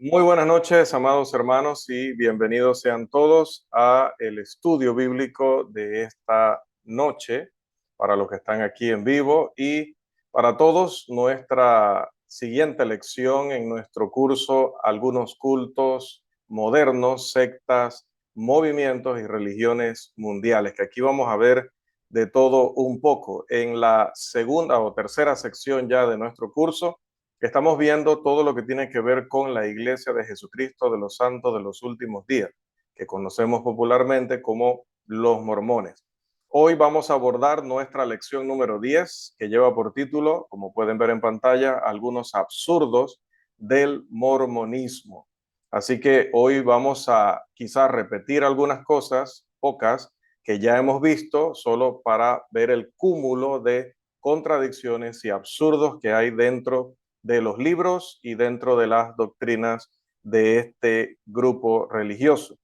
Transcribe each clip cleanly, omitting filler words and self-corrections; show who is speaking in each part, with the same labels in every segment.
Speaker 1: Muy buenas noches, amados hermanos, y bienvenidos sean todos a el estudio bíblico de esta noche, para los que están aquí en vivo y para todos nuestra siguiente lección en nuestro curso Algunos cultos modernos, sectas, movimientos y religiones mundiales, que aquí vamos a ver de todo un poco. En la segunda o tercera sección ya de nuestro curso, estamos viendo todo lo que tiene que ver con la Iglesia de Jesucristo de los Santos de los Últimos Días, que conocemos popularmente como los mormones. Hoy vamos a abordar nuestra lección número 10, que lleva por título, como pueden ver en pantalla, algunos absurdos del mormonismo. Así que hoy vamos a quizás repetir algunas cosas, pocas, que ya hemos visto, solo para ver el cúmulo de contradicciones y absurdos que hay dentro de los libros y dentro de las doctrinas de este grupo religioso.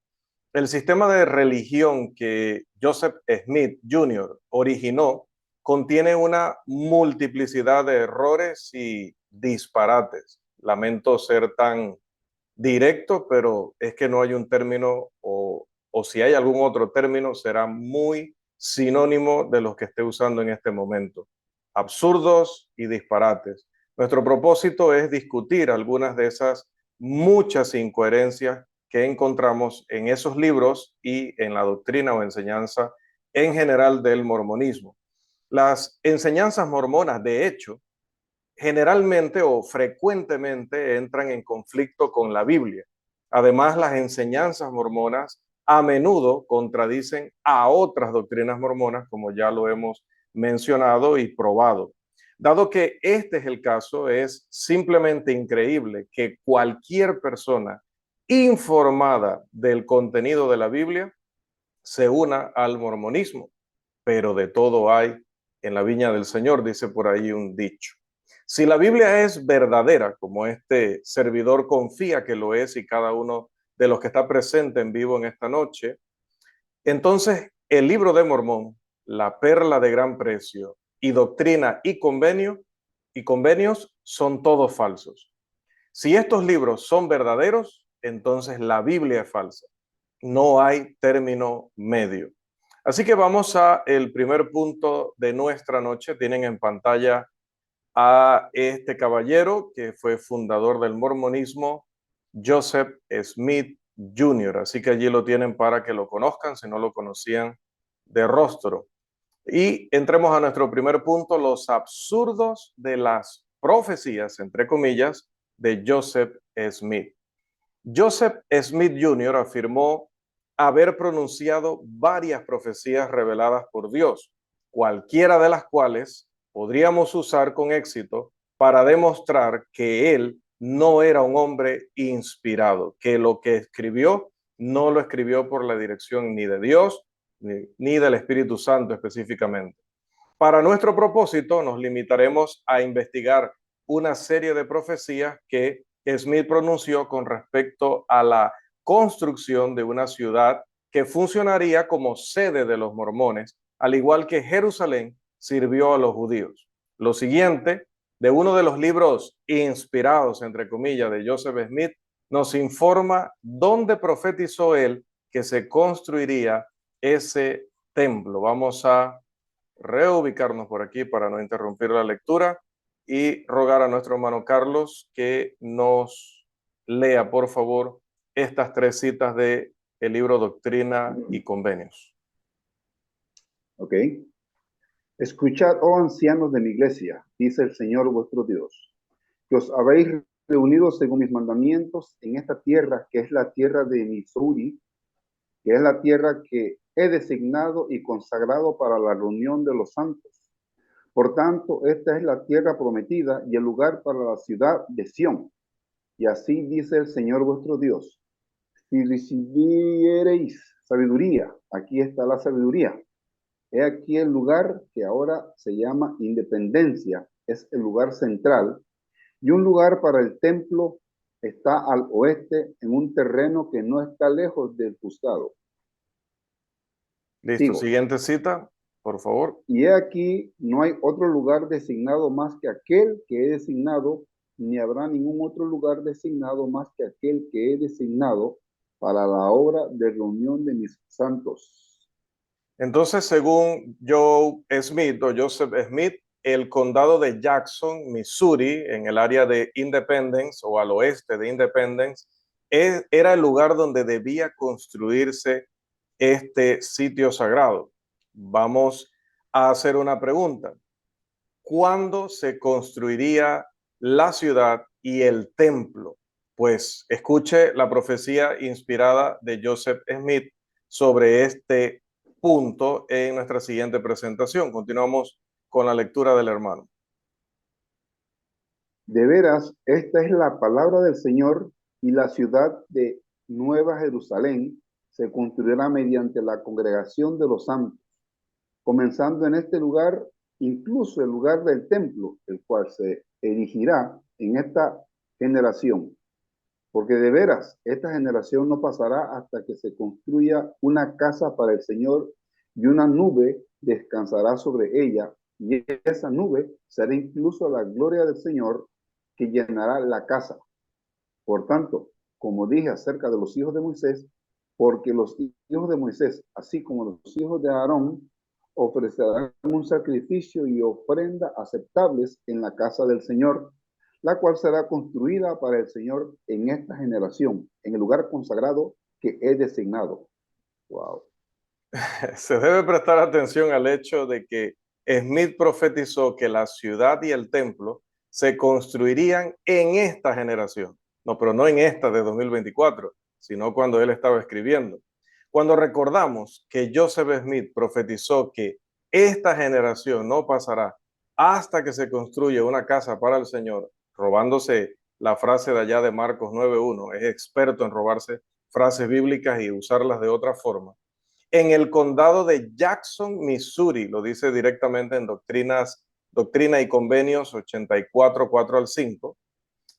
Speaker 1: El sistema de religión que Joseph Smith Jr. originó contiene una multiplicidad de errores y disparates. Lamento ser tan directo, pero es que no hay un término o si hay algún otro término será muy sinónimo de los que esté usando en este momento. Absurdos y disparates. Nuestro propósito es discutir algunas de esas muchas incoherencias que encontramos en esos libros y en la doctrina o enseñanza en general del mormonismo. Las enseñanzas mormonas, de hecho, generalmente o frecuentemente entran en conflicto con la Biblia. Además, las enseñanzas mormonas a menudo contradicen a otras doctrinas mormonas, como ya lo hemos mencionado y probado. Dado que este es el caso, es simplemente increíble que cualquier persona informada del contenido de la Biblia se una al mormonismo, pero de todo hay en la viña del Señor, dice por ahí un dicho. Si la Biblia es verdadera, como este servidor confía que lo es y cada uno de los que está presente en vivo en esta noche, entonces el libro de Mormón, la perla de gran precio y doctrina y convenios son todos falsos. Si estos libros son verdaderos, entonces la Biblia es falsa. No hay término medio. Así que vamos a el primer punto de nuestra noche. Tienen en pantalla a este caballero que fue fundador del mormonismo, Joseph Smith Jr. Así que allí lo tienen para que lo conozcan, si no lo conocían de rostro. Y entremos a nuestro primer punto, los absurdos de las profecías, entre comillas, de Joseph Smith. Joseph Smith Jr. afirmó haber pronunciado varias profecías reveladas por Dios, cualquiera de las cuales podríamos usar con éxito para demostrar que él no era un hombre inspirado, que lo que escribió no lo escribió por la dirección ni de Dios ni del Espíritu Santo específicamente. Para nuestro propósito nos limitaremos a investigar una serie de profecías que Smith pronunció con respecto a la construcción de una ciudad que funcionaría como sede de los mormones, al igual que Jerusalén sirvió a los judíos. Lo siguiente, de uno de los libros inspirados, entre comillas, de Joseph Smith, nos informa dónde profetizó él que se construiría ese templo. Vamos a reubicarnos por aquí para no interrumpir la lectura y rogar a nuestro hermano Carlos que nos lea, por favor, estas tres citas de el libro Doctrina y Convenios.
Speaker 2: Ok. Escuchad, oh ancianos de mi iglesia, dice el Señor vuestro Dios, que os habéis reunido según mis mandamientos en esta tierra, que es la tierra de Missouri, que es la tierra que he designado y consagrado para la reunión de los santos. Por tanto, esta es la tierra prometida y el lugar para la ciudad de Sión. Y así dice el Señor vuestro Dios: si recibiereis sabiduría, aquí está la sabiduría. He aquí el lugar que ahora se llama Independencia, es el lugar central, y un lugar para el templo está al oeste en un terreno que no está lejos del juzgado.
Speaker 1: Listo,
Speaker 2: Sigo.
Speaker 1: siguiente cita, por favor.
Speaker 2: Y he aquí no hay otro lugar designado más que aquel que he designado ni habrá ningún otro lugar designado más que aquel que he designado para la obra de reunión de mis santos.
Speaker 1: Entonces, según Joe Smith o Joseph Smith, el condado de Jackson, Missouri, en el área de Independence o al oeste de Independence, era el lugar donde debía construirse este sitio sagrado. Vamos a hacer una pregunta. ¿Cuándo se construiría la ciudad y el templo? Pues escuche la profecía inspirada de Joseph Smith sobre este punto en nuestra siguiente presentación. Continuamos con la lectura del hermano.
Speaker 2: De veras, esta es la palabra del Señor, y la ciudad de Nueva Jerusalén se construirá mediante la congregación de los santos, comenzando en este lugar, incluso el lugar del templo, el cual se erigirá en esta generación. Porque de veras, esta generación no pasará hasta que se construya una casa para el Señor, y una nube descansará sobre ella, y esa nube será incluso la gloria del Señor que llenará la casa. Por tanto, como dije acerca de los hijos de Moisés, porque los hijos de Moisés, así como los hijos de Aarón, ofrecerán un sacrificio y ofrenda aceptables en la casa del Señor, la cual será construida para el Señor en esta generación, en el lugar consagrado que he designado. Wow.
Speaker 1: Se debe prestar atención al hecho de que Smith profetizó que la ciudad y el templo se construirían en esta generación. No, pero no en esta de 2024, sino cuando él estaba escribiendo. Cuando recordamos que Joseph Smith profetizó que esta generación no pasará hasta que se construya una casa para el Señor, robándose la frase de allá de Marcos 9:1, es experto en robarse frases bíblicas y usarlas de otra forma. En el condado de Jackson, Missouri, lo dice directamente en Doctrina y Convenios 84, 4 al 5,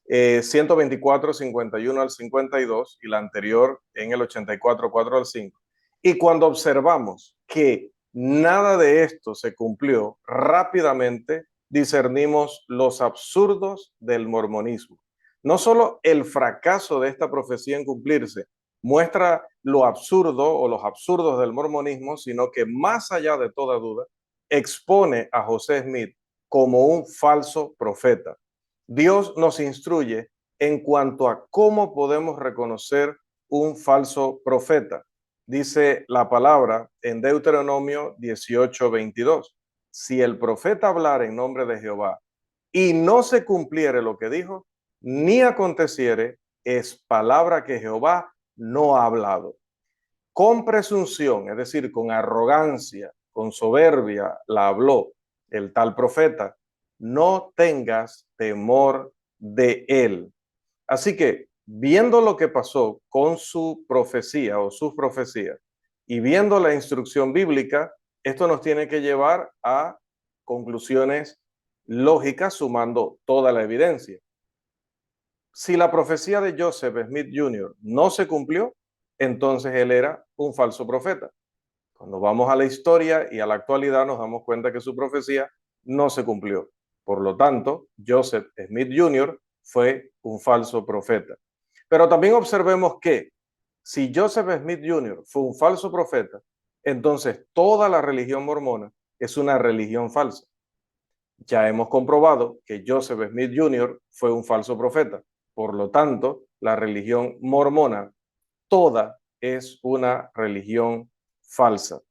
Speaker 1: 124, 51 al 52 y la anterior en el 84, 4 al 5. Y cuando observamos que nada de esto se cumplió, rápidamente discernimos los absurdos del mormonismo. No solo el fracaso de esta profecía en cumplirse muestra lo absurdo o los absurdos del mormonismo, sino que más allá de toda duda, expone a José Smith como un falso profeta. Dios nos instruye en cuanto a cómo podemos reconocer un falso profeta. Dice la palabra en Deuteronomio 18:22. Si el profeta hablara en nombre de Jehová y no se cumpliere lo que dijo, ni aconteciere, es palabra que Jehová no ha hablado. Con presunción, es decir, con arrogancia, con soberbia, la habló el tal profeta. No tengas temor de él. Así que, viendo lo que pasó con su profecía o sus profecías y viendo la instrucción bíblica, esto nos tiene que llevar a conclusiones lógicas sumando toda la evidencia. Si la profecía de Joseph Smith Jr. no se cumplió, entonces él era un falso profeta. Cuando vamos a la historia y a la actualidad nos damos cuenta que su profecía no se cumplió. Por lo tanto, Joseph Smith Jr. fue un falso profeta. Pero también observemos que si Joseph Smith Jr. fue un falso profeta, entonces toda la religión mormona es una religión falsa. Ya hemos comprobado que Joseph Smith Jr. fue un falso profeta. Por lo tanto, la religión mormona toda es una religión falsa.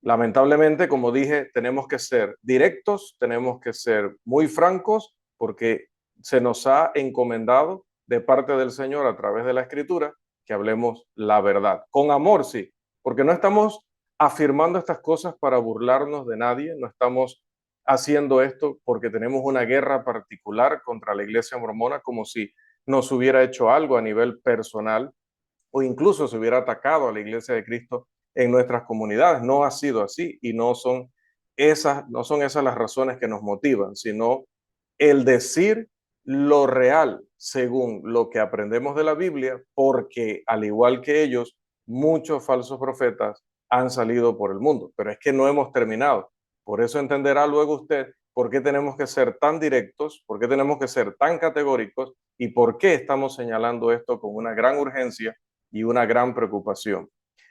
Speaker 1: Lamentablemente, como dije, tenemos que ser directos, tenemos que ser muy francos, porque se nos ha encomendado de parte del Señor a través de la Escritura que hablemos la verdad. Con amor, sí, porque no estamos afirmando estas cosas para burlarnos de nadie, no estamos haciendo esto porque tenemos una guerra particular contra la iglesia mormona, como si nos hubiera hecho algo a nivel personal o incluso se hubiera atacado a la iglesia de Cristo en nuestras comunidades. No ha sido así y no son esas las razones que nos motivan, sino el decir lo real según lo que aprendemos de la Biblia, porque al igual que ellos, muchos falsos profetas han salido por el mundo. Pero es que no hemos terminado. Por eso entenderá luego usted por qué tenemos que ser tan directos, por qué tenemos que ser tan categóricos y por qué estamos señalando esto con una gran urgencia y una gran preocupación.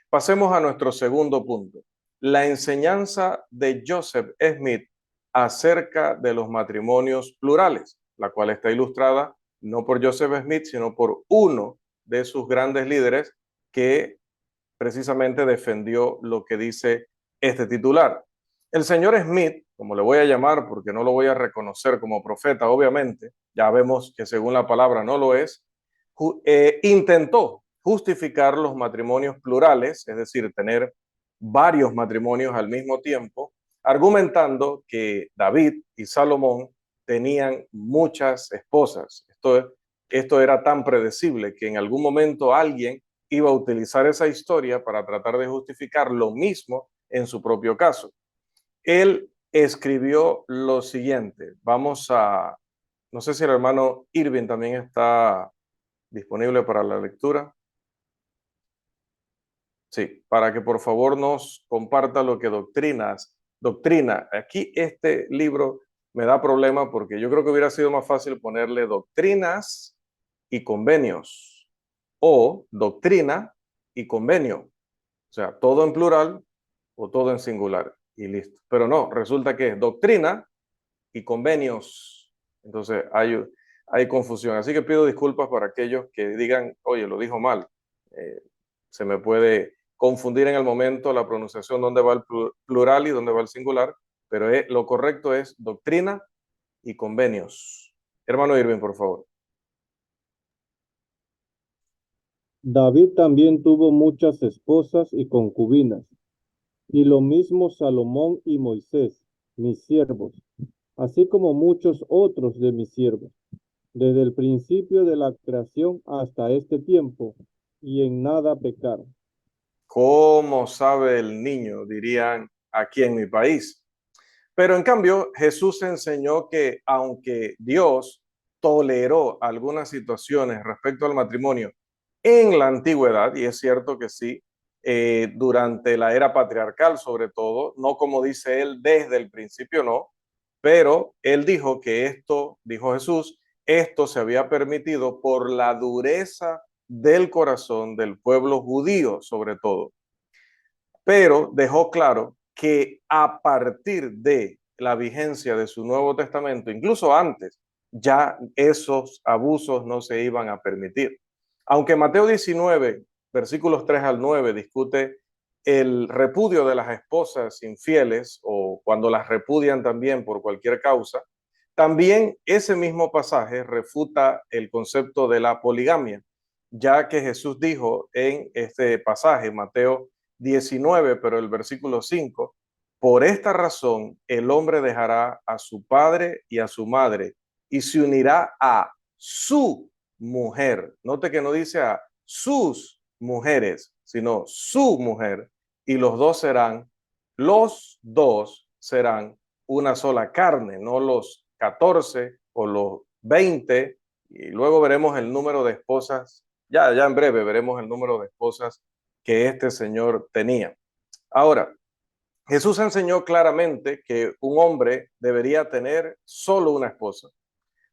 Speaker 1: Pasemos a nuestro segundo punto, la enseñanza de Joseph Smith acerca de los matrimonios plurales, la cual está ilustrada no por Joseph Smith, sino por uno de sus grandes líderes que precisamente defendió lo que dice este titular. El señor Smith, como le voy a llamar porque no lo voy a reconocer como profeta, obviamente, ya vemos que según la palabra no lo es, intentó justificar los matrimonios plurales, es decir, tener varios matrimonios al mismo tiempo, argumentando que David y Salomón tenían muchas esposas. Esto era tan predecible que en algún momento alguien iba a utilizar esa historia para tratar de justificar lo mismo en su propio caso. Él escribió lo siguiente. No sé si el hermano Irving también está disponible para la lectura. Sí, para que por favor nos comparta lo que doctrina. Aquí este libro me da problema porque yo creo que hubiera sido más fácil ponerle doctrinas y convenios o doctrina y convenio. O sea, todo en plural o todo en singular y listo. Pero no, resulta que es doctrina y convenios. Entonces hay confusión. Así que pido disculpas para aquellos que digan, oye, lo dijo mal. Se me puede confundir en el momento la pronunciación, dónde va el plural y dónde va el singular, pero lo correcto es doctrina y convenios. Hermano Irving, por favor.
Speaker 3: David también tuvo muchas esposas y concubinas, y lo mismo Salomón y Moisés, mis siervos, así como muchos otros de mis siervos, desde el principio de la creación hasta este tiempo, y en nada pecaron.
Speaker 1: ¿Cómo sabe el niño? Dirían aquí en mi país. Pero en cambio, Jesús enseñó que aunque Dios toleró algunas situaciones respecto al matrimonio en la antigüedad, y es cierto que sí, durante la era patriarcal sobre todo, no como dice él desde el principio, no, pero él dijo que esto, dijo Jesús, esto se había permitido por la dureza del corazón del pueblo judío sobre todo, pero dejó claro que a partir de la vigencia de su Nuevo Testamento, incluso antes, ya esos abusos no se iban a permitir. Aunque Mateo 19, versículos 3 al 9, discute el repudio de las esposas infieles o cuando las repudian también por cualquier causa, también ese mismo pasaje refuta el concepto de la poligamia, ya que Jesús dijo en este pasaje, Mateo 19, pero el versículo 5, por esta razón el hombre dejará a su padre y a su madre y se unirá a su mujer. Note que no dice a sus mujeres, sino su mujer, y los dos serán una sola carne, no los 14 o los 20, y luego veremos el número de esposas, ya en breve veremos el número de esposas que este señor tenía. Ahora, Jesús enseñó claramente que un hombre debería tener solo una esposa.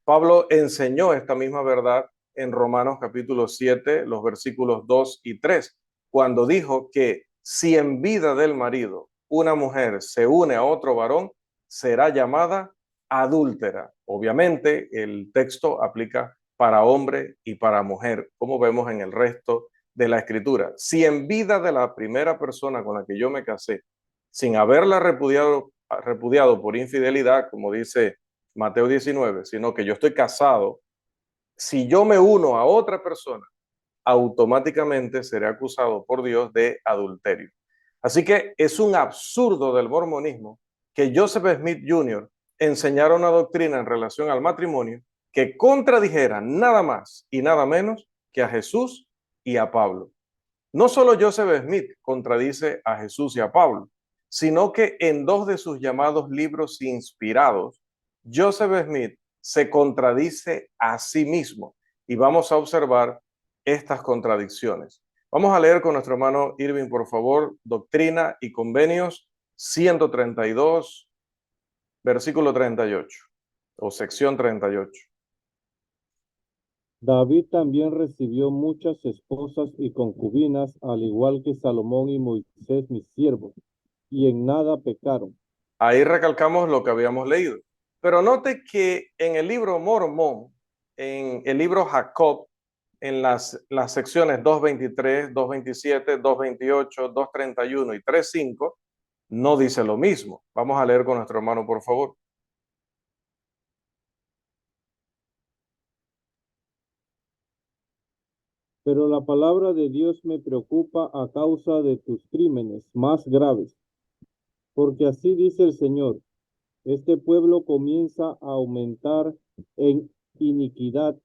Speaker 1: Pablo enseñó esta misma verdad en Romanos capítulo 7, los versículos 2 y 3, cuando dijo que si en vida del marido una mujer se une a otro varón, será llamada adúltera. Obviamente, el texto aplica para hombre y para mujer, como vemos en el resto de la escritura. Si en vida de la primera persona con la que yo me casé, sin haberla repudiado por infidelidad, como dice Mateo 19, sino que yo estoy casado, si yo me uno a otra persona, automáticamente seré acusado por Dios de adulterio. Así que es un absurdo del mormonismo que Joseph Smith Jr. enseñara una doctrina en relación al matrimonio que contradijera nada más y nada menos que a Jesús y a Pablo. No solo Joseph Smith contradice a Jesús y a Pablo, sino que en dos de sus llamados libros inspirados, Joseph Smith se contradice a sí mismo y vamos a observar estas contradicciones. Vamos a leer con nuestro hermano Irving, por favor, Doctrina y Convenios 132 versículo 38 o sección 38.
Speaker 3: David también recibió muchas esposas y concubinas, al igual que Salomón y Moisés, mis siervos, y en nada pecaron.
Speaker 1: Ahí recalcamos lo que habíamos leído. Pero note que en el libro Mormón, en el libro Jacob, en las secciones 2.23, 2.27, 2.28, 2.31 y 3.5, no dice lo mismo. Vamos a leer con nuestro hermano, por favor.
Speaker 3: Pero la palabra de Dios me preocupa a causa de tus crímenes más graves. Porque así dice el Señor, este pueblo comienza a aumentar en iniquidad.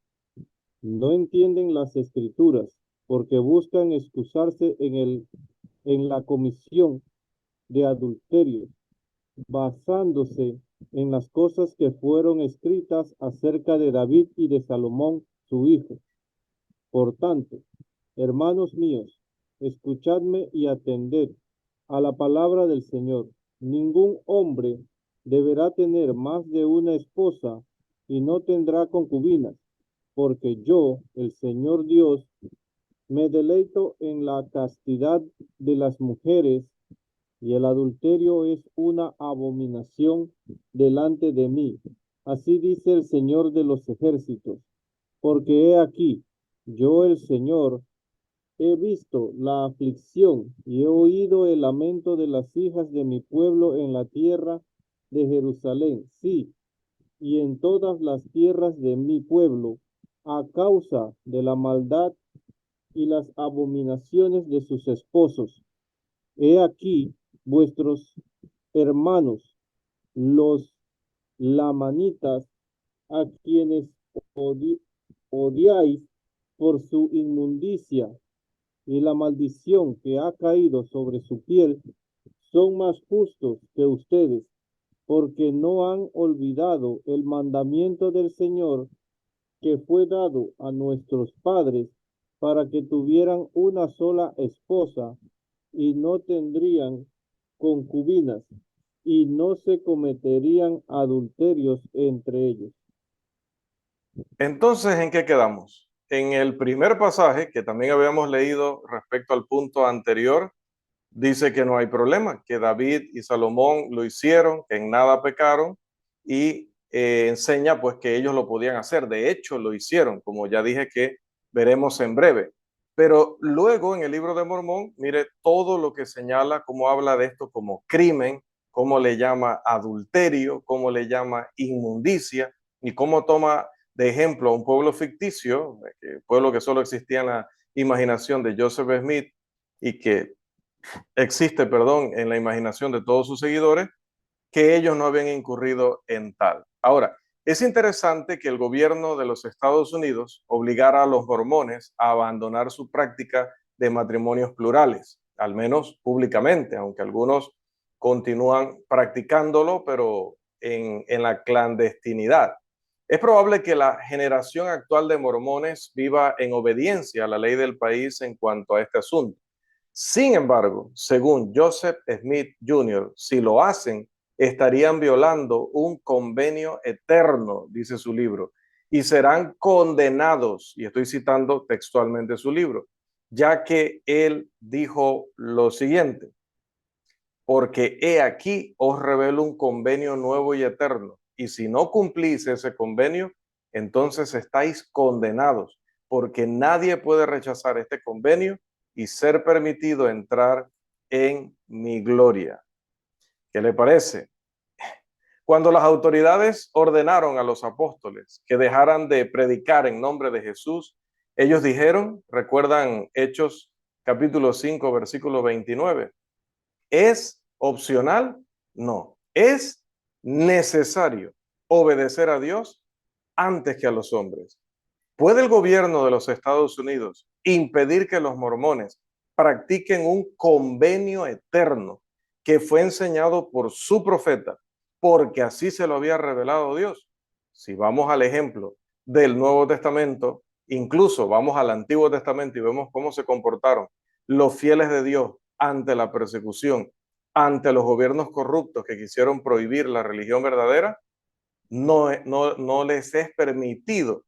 Speaker 3: No entienden las escrituras, porque buscan excusarse en la comisión de adulterio, basándose en las cosas que fueron escritas acerca de David y de Salomón, su hijo. Por tanto, hermanos míos, escuchadme y atended a la palabra del Señor. Ningún hombre deberá tener más de una esposa y no tendrá concubinas, porque yo, el Señor Dios, me deleito en la castidad de las mujeres, y el adulterio es una abominación delante de mí. Así dice el Señor de los ejércitos, porque he aquí, yo el Señor, he visto la aflicción y he oído el lamento de las hijas de mi pueblo en la tierra de Jerusalén, sí, y en todas las tierras de mi pueblo, a causa de la maldad y las abominaciones de sus esposos. He aquí vuestros hermanos, los lamanitas, a quienes odiáis por su inmundicia y la maldición que ha caído sobre su piel, son más justos que ustedes, porque no han olvidado el mandamiento del Señor que fue dado a nuestros padres para que tuvieran una sola esposa y no tendrían concubinas y no se cometerían adulterios entre ellos.
Speaker 1: Entonces, ¿en qué quedamos? En el primer pasaje, que también habíamos leído respecto al punto anterior, dice que no hay problema, que David y Salomón lo hicieron, que en nada pecaron, y enseña pues que ellos lo podían hacer. De hecho, lo hicieron, como ya dije que veremos en breve. Pero luego en el libro de Mormón, mire todo lo que señala, cómo habla de esto como crimen, cómo le llama adulterio, cómo le llama inmundicia, y cómo toma de ejemplo a un pueblo ficticio, pueblo que solo existía en la imaginación de Joseph Smith y que existe, perdón, en la imaginación de todos sus seguidores, que ellos no habían incurrido en tal. Ahora, es interesante que el gobierno de los Estados Unidos obligara a los mormones a abandonar su práctica de matrimonios plurales, al menos públicamente, aunque algunos continúan practicándolo, pero en la clandestinidad. Es probable que la generación actual de mormones viva en obediencia a la ley del país en cuanto a este asunto. Sin embargo, según Joseph Smith Jr., si lo hacen, estarían violando un convenio eterno, dice su libro, y serán condenados, y estoy citando textualmente su libro, ya que él dijo lo siguiente: porque he aquí os revelo un convenio nuevo y eterno, y si no cumplís ese convenio, entonces estáis condenados, porque nadie puede rechazar este convenio y ser permitido entrar en mi gloria. ¿Qué le parece? Cuando las autoridades ordenaron a los apóstoles que dejaran de predicar en nombre de Jesús, ellos dijeron, recuerdan Hechos capítulo 5, versículo 29, ¿es opcional? No, es necesario obedecer a Dios antes que a los hombres. ¿Puede el gobierno de los Estados Unidos impedir que los mormones practiquen un convenio eterno que fue enseñado por su profeta, porque así se lo había revelado Dios? Si vamos al ejemplo del Nuevo Testamento, incluso vamos al Antiguo Testamento y vemos cómo se comportaron los fieles de Dios ante la persecución, ante los gobiernos corruptos que quisieron prohibir la religión verdadera, no les es permitido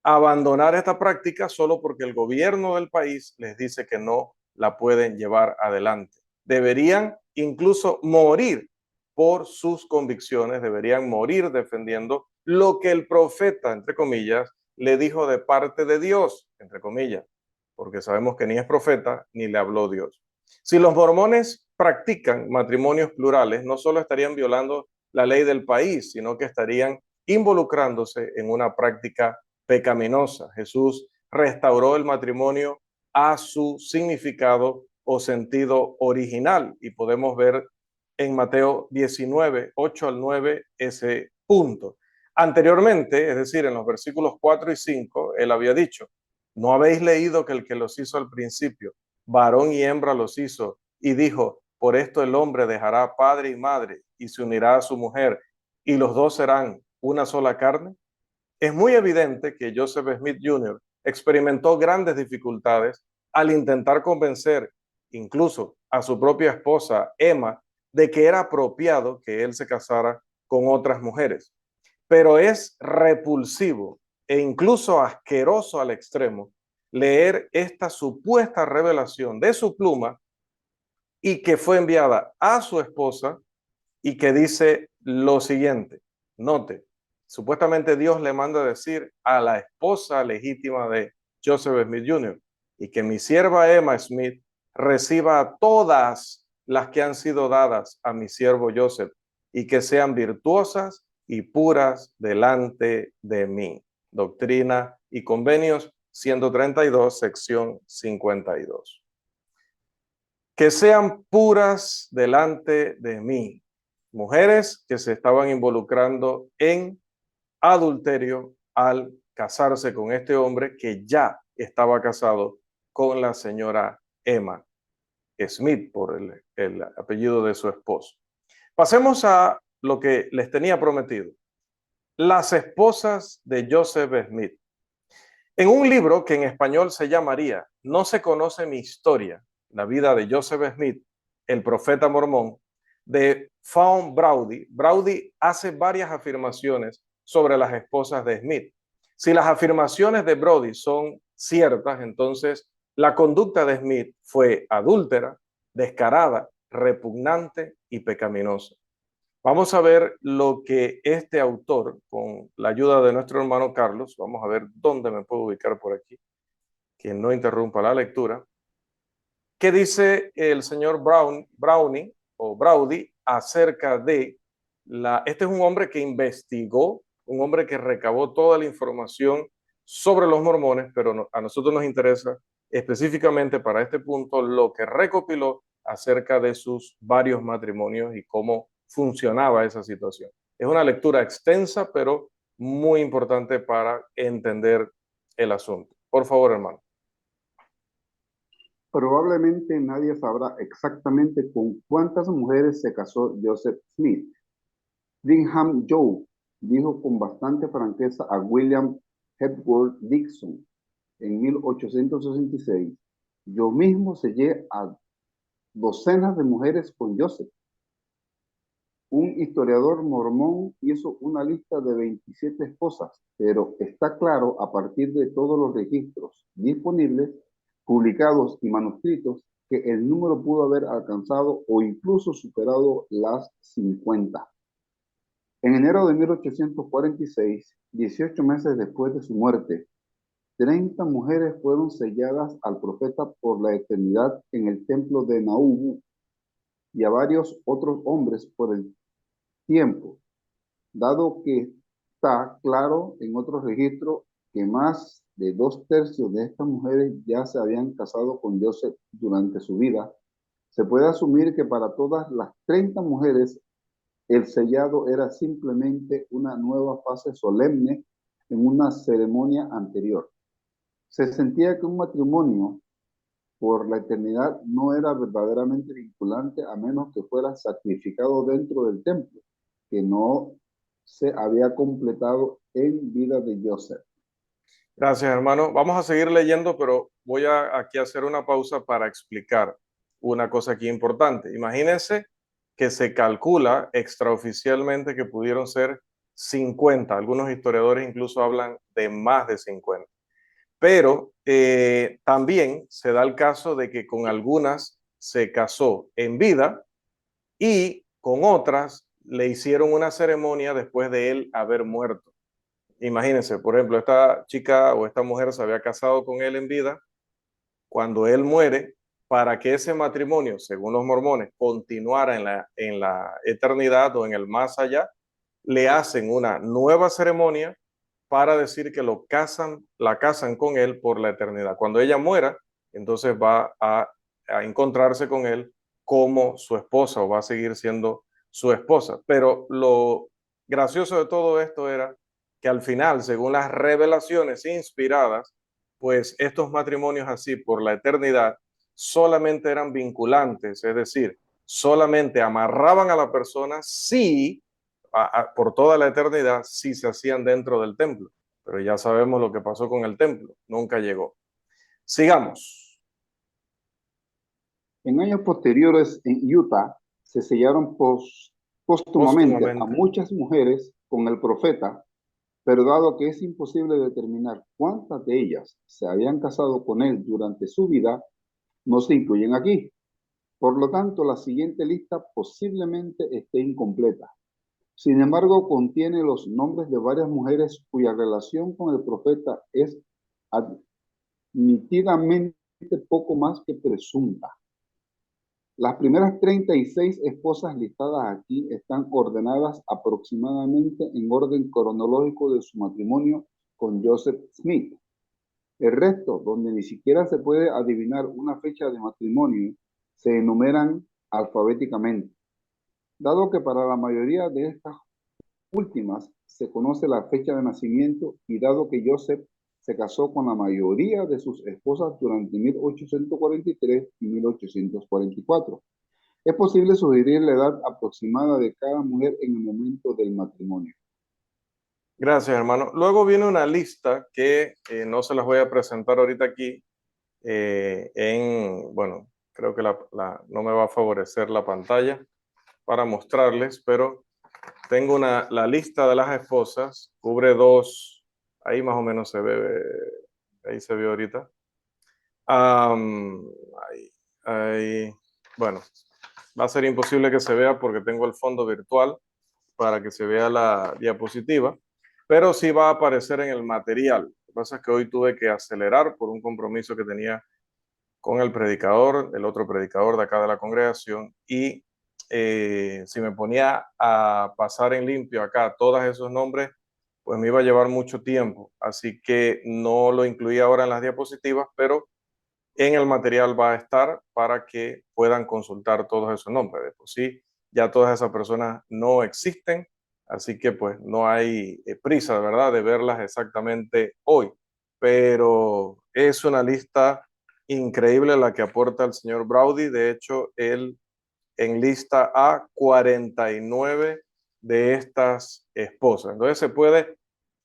Speaker 1: abandonar esta práctica solo porque el gobierno del país les dice que no la pueden llevar adelante. Deberían incluso morir por sus convicciones, deberían morir defendiendo lo que el profeta, entre comillas, le dijo de parte de Dios, entre comillas, porque sabemos que ni es profeta ni le habló Dios. Si los mormones practican matrimonios plurales, no solo estarían violando la ley del país, sino que estarían involucrándose en una práctica pecaminosa. Jesús restauró el matrimonio a su significado o sentido original y podemos ver en Mateo 19, 8 al 9 ese punto. Anteriormente, es decir, en los versículos 4 y 5, él había dicho, ¿no habéis leído que el que los hizo al principio, varón y hembra los hizo, y dijo, por esto el hombre dejará padre y madre y se unirá a su mujer, y los dos serán una sola carne? Es muy evidente que Joseph Smith Jr. experimentó grandes dificultades al intentar convencer incluso a su propia esposa, Emma, de que era apropiado que él se casara con otras mujeres. Pero es repulsivo e incluso asqueroso al extremo leer esta supuesta revelación de su pluma y que fue enviada a su esposa y que dice lo siguiente, note, supuestamente Dios le manda a decir a la esposa legítima de Joseph Smith Jr. y que mi sierva Emma Smith reciba todas las que han sido dadas a mi siervo Joseph y que sean virtuosas y puras delante de mí. Doctrina y Convenios 132, sección 52. Que sean puras delante de mí. Mujeres que se estaban involucrando en adulterio al casarse con este hombre que ya estaba casado con la señora Emma Smith por el apellido de su esposo. Pasemos a lo que les tenía prometido. Las esposas de Joseph Smith. En un libro que en español se llamaría No se conoce mi historia, la vida de Joseph Smith, el profeta mormón, de Fawn Braudy, Braudy hace varias afirmaciones sobre las esposas de Smith. Si las afirmaciones de Braudy son ciertas, entonces la conducta de Smith fue adúltera, descarada, repugnante y pecaminosa. Vamos a ver lo que este autor, con la ayuda de nuestro hermano Carlos, vamos a ver dónde me puedo ubicar por aquí, que no interrumpa la lectura. ¿Qué dice el señor Brownie o Braudy acerca de este es un hombre que investigó, un hombre que recabó toda la información sobre los mormones, pero a nosotros nos interesa específicamente para este punto lo que recopiló acerca de sus varios matrimonios y cómo funcionaba esa situación. Es una lectura extensa, pero muy importante para entender el asunto. Por favor, hermano.
Speaker 2: Probablemente nadie sabrá exactamente con cuántas mujeres se casó Joseph Smith. Brigham Young dijo con bastante franqueza a William Hepworth Dixon en 1866, yo mismo sellé a docenas de mujeres con Joseph. Un historiador mormón hizo una lista de 27 esposas, pero está claro a partir de todos los registros disponibles, publicados y manuscritos, que el número pudo haber alcanzado o incluso superado las 50. En enero de 1846, 18 meses después de su muerte, 30 mujeres fueron selladas al profeta por la eternidad en el templo de Nauvoo y a varios otros hombres por el tiempo, dado que está claro en otros registros que más de 2/3 de estas mujeres ya se habían casado con Joseph durante su vida, se puede asumir que para todas las 30 mujeres el sellado era simplemente una nueva fase solemne en una ceremonia anterior. Se sentía que un matrimonio por la eternidad no era verdaderamente vinculante a menos que fuera sacrificado dentro del templo, que no se había completado en vida de Joseph.
Speaker 1: Gracias, hermano. Vamos a seguir leyendo, pero voy a aquí hacer una pausa para explicar. una cosa aquí importante. Imagínense que se calcula extraoficialmente que pudieron ser 50. Algunos historiadores incluso hablan de más de 50. Pero también se da el caso de que con algunas se casó en vida y con otras le hicieron una ceremonia después de él haber muerto. Imagínense, por ejemplo, esta chica o esta mujer se había casado con él en vida. Cuando él muere, para que ese matrimonio, según los mormones, continuara en la eternidad o en el más allá, le hacen una nueva ceremonia para decir que la casan con él por la eternidad. Cuando ella muera, entonces va a encontrarse con él como su esposa o va a seguir siendo su esposa. Pero lo gracioso de todo esto era que al final, según las revelaciones inspiradas, pues estos matrimonios así por la eternidad solamente eran vinculantes, es decir, solamente amarraban a la persona si por toda la eternidad si se hacían dentro del templo. Pero ya sabemos lo que pasó con el templo, nunca llegó. Sigamos.
Speaker 2: En años posteriores, en Utah, se sellaron póstumamente a
Speaker 1: Póstumamente.
Speaker 2: muchas mujeres con el profeta, pero dado que es imposible determinar cuántas de ellas se habían casado con él durante su vida, no se incluyen aquí. Por lo tanto, la siguiente lista posiblemente esté incompleta. Sin embargo, contiene los nombres de varias mujeres cuya relación con el profeta es admitidamente poco más que presunta. Las primeras 36 esposas listadas aquí están ordenadas aproximadamente en orden cronológico de su matrimonio con Joseph Smith. El resto, donde ni siquiera se puede adivinar una fecha de matrimonio, se enumeran alfabéticamente. Dado que para la mayoría de estas últimas se conoce la fecha de nacimiento y dado que Joseph se casó con la mayoría de sus esposas durante 1843 y 1844, es posible sugerir la edad aproximada de cada mujer en el momento del matrimonio.
Speaker 1: Gracias, hermano. Luego viene una lista que no se las voy a presentar ahorita aquí. Bueno, creo que no me va a favorecer la pantalla para mostrarles, pero tengo la lista de las esposas, cubre dos, ahí más o menos se ve, ahí se ve ahorita. Bueno, va a ser imposible que se vea porque tengo el fondo virtual para que se vea la diapositiva, pero sí va a aparecer en el material. Lo que pasa es que hoy tuve que acelerar por un compromiso que tenía con el predicador, el otro predicador de acá de la congregación, y si me ponía a pasar en limpio acá todos esos nombres, pues me iba a llevar mucho tiempo, así que no lo incluí ahora en las diapositivas, pero en el material va a estar para que puedan consultar todos esos nombres. De por sí, ya todas esas personas no existen, así que pues no hay prisa, ¿verdad?, de verlas exactamente hoy, pero es una lista increíble la que aporta el señor Braudy. De hecho, él enlista a 49 de estas esposas. Entonces se puede,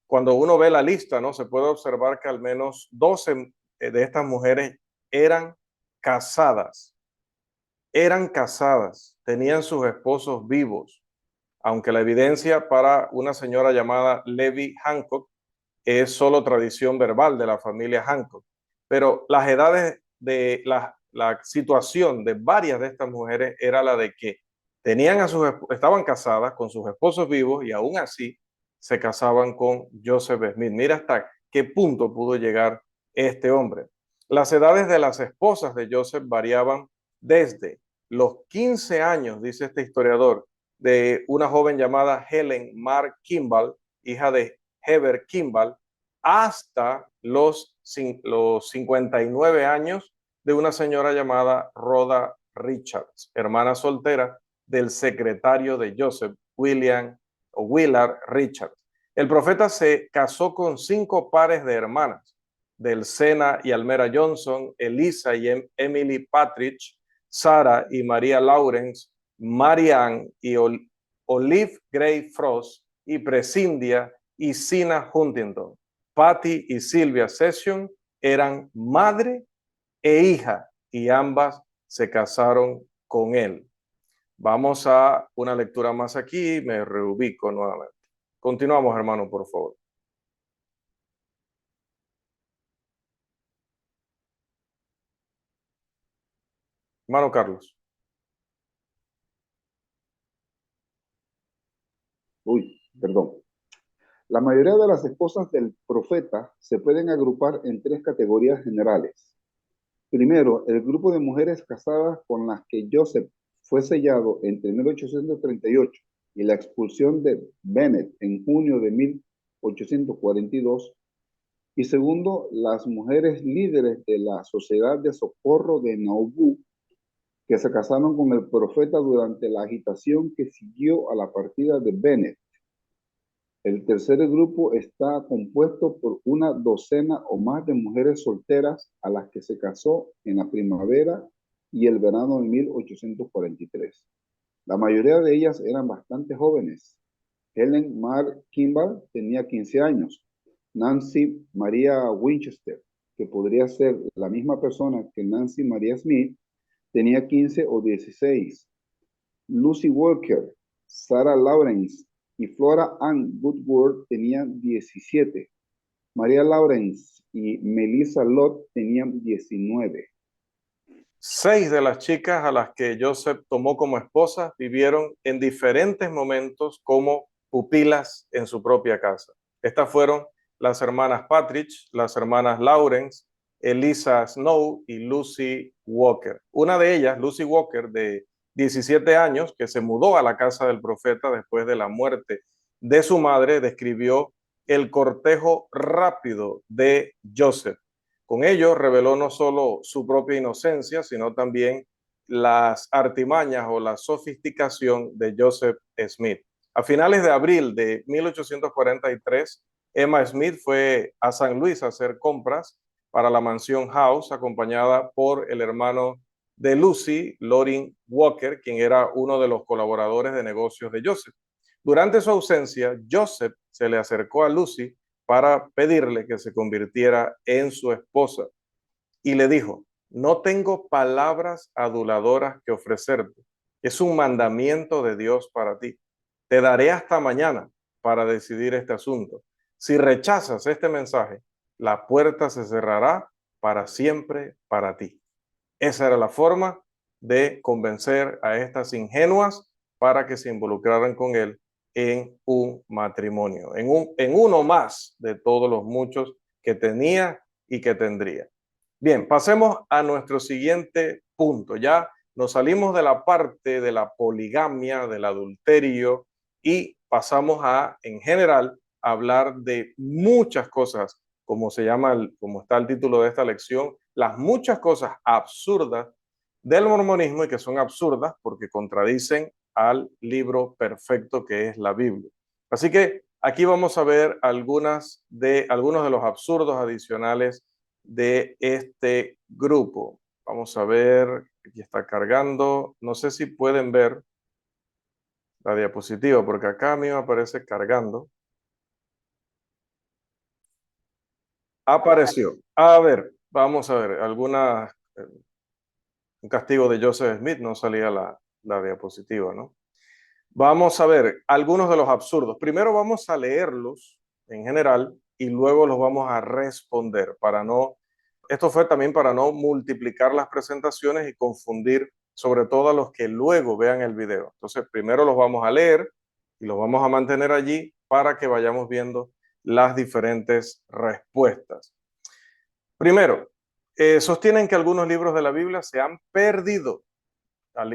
Speaker 1: cuando uno ve la lista, ¿no?, se puede observar que al menos 12 de estas mujeres eran casadas, tenían sus esposos vivos, aunque la evidencia para una señora llamada Levi Hancock es solo tradición verbal de la familia Hancock. Pero las edades de la situación de varias de estas mujeres era la de que estaban casadas con sus esposos vivos y aún así se casaban con Joseph Smith. Mira hasta qué punto pudo llegar este hombre. Las edades de las esposas de Joseph variaban desde los 15 años, dice este historiador, de una joven llamada Helen Mar Kimball, hija de Heber Kimball, hasta los 59 años de una señora llamada Rhoda Richards, hermana soltera del secretario de Joseph, Willard Richards. El profeta se casó con 5 pares de hermanas, del Sena y Almera Johnson, Elisa y Emily Patridge, Sarah y María Lawrence, Marianne y Olive Gray Frost, y Prescindia y Sina Huntington. Patty y Sylvia Session eran madre e hija y ambas se casaron con él. Vamos a una lectura más aquí, me reubico nuevamente. Continuamos, hermano, por favor. Hermano Carlos.
Speaker 2: Perdón. La mayoría de las esposas del profeta se pueden agrupar en tres categorías generales. Primero, el grupo de mujeres casadas con las que Joseph fue sellado entre 1838 y la expulsión de Bennett en junio de 1842. Y segundo, las mujeres líderes de la Sociedad de Socorro de Nauvoo, que se casaron con el profeta durante la agitación que siguió a la partida de Bennett. El tercer grupo está compuesto por una docena o más de mujeres solteras a las que se casó en la primavera y el verano de 1843. La mayoría de ellas eran bastante jóvenes. Helen Mar Kimball tenía 15 años. Nancy Maria Winchester, que podría ser la misma persona que Nancy Maria Smith, tenía 15 o 16. Lucy Walker, Sarah Lawrence y Flora Ann Woodward tenían 17. María Lawrence y Melissa Lott tenían 19.
Speaker 1: 6 de las chicas a las que Joseph tomó como esposas vivieron en diferentes momentos como pupilas en su propia casa. Estas fueron las hermanas Patrick, las hermanas Lawrence, Eliza Snow y Lucy Walker. Una de ellas, Lucy Walker, de 17 años, que se mudó a la casa del profeta después de la muerte de su madre, describió el cortejo rápido de Joseph. Con ello reveló no solo su propia inocencia, sino también las artimañas o la sofisticación de Joseph Smith. A finales de abril de 1843, Emma Smith fue a San Luis a hacer compras para la mansión House, acompañada por el hermano de Lucy, Loring Walker, quien era uno de los colaboradores de negocios de Joseph. Durante su ausencia, Joseph se le acercó a Lucy para pedirle que se convirtiera en su esposa y le dijo: no tengo palabras aduladoras que ofrecerte, es un mandamiento de Dios para ti. Te daré hasta mañana para decidir este asunto. Si rechazas este mensaje, la puerta se cerrará para siempre para ti. Esa era la forma de convencer a estas ingenuas para que se involucraran con él en un matrimonio, en uno más de todos los muchos que tenía y que tendría. Bien, pasemos a nuestro siguiente punto. Ya nos salimos de la parte de la poligamia, del adulterio, y pasamos a, en general, hablar de muchas cosas, como se llama, como está el título de esta lección, las muchas cosas absurdas del mormonismo, y que son absurdas porque contradicen al libro perfecto que es la Biblia. Así que aquí vamos a ver algunos de los absurdos adicionales de este grupo. Vamos a ver, aquí está cargando. No sé si pueden ver la diapositiva, porque acá a mí me aparece cargando. Apareció. A ver, vamos a ver, un castigo de Joseph Smith, no salía la diapositiva, ¿no? Vamos a ver algunos de los absurdos. Primero vamos a leerlos en general y luego los vamos a responder esto fue también para no multiplicar las presentaciones y confundir sobre todo a los que luego vean el video. Entonces, primero los vamos a leer y los vamos a mantener allí para que vayamos viendo las diferentes respuestas. Primero, sostienen que algunos libros de la Biblia se han perdido.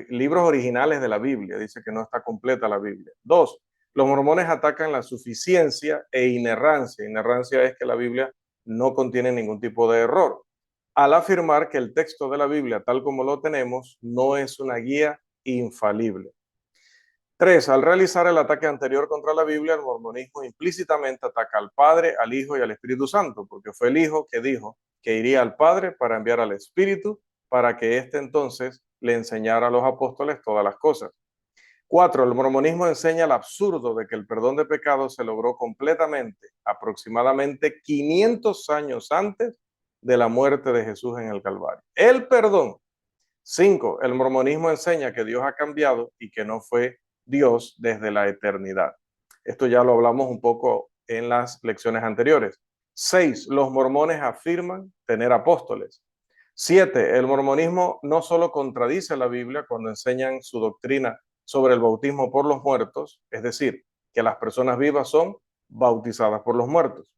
Speaker 1: Libros originales de la Biblia, dice que no está completa la Biblia. 2, los mormones atacan la suficiencia e inerrancia. Inerrancia es que la Biblia no contiene ningún tipo de error, al afirmar que el texto de la Biblia, tal como lo tenemos, no es una guía infalible. 3, al realizar el ataque anterior contra la Biblia, el mormonismo implícitamente ataca al Padre, al Hijo y al Espíritu Santo, porque fue el Hijo que dijo que iría al Padre para enviar al Espíritu, para que éste entonces le enseñara a los apóstoles todas las cosas. 4, el mormonismo enseña el absurdo de que el perdón de pecados se logró completamente, aproximadamente 500 años antes de la muerte de Jesús en el Calvario. El perdón 5. El mormonismo enseña que Dios ha cambiado y que no fue Dios desde la eternidad. Esto ya lo hablamos un poco en las lecciones anteriores. 6. Los mormones afirman tener apóstoles. 7. El mormonismo no solo contradice la Biblia cuando enseñan su doctrina sobre el bautismo por los muertos, es decir, que las personas vivas son bautizadas por los muertos.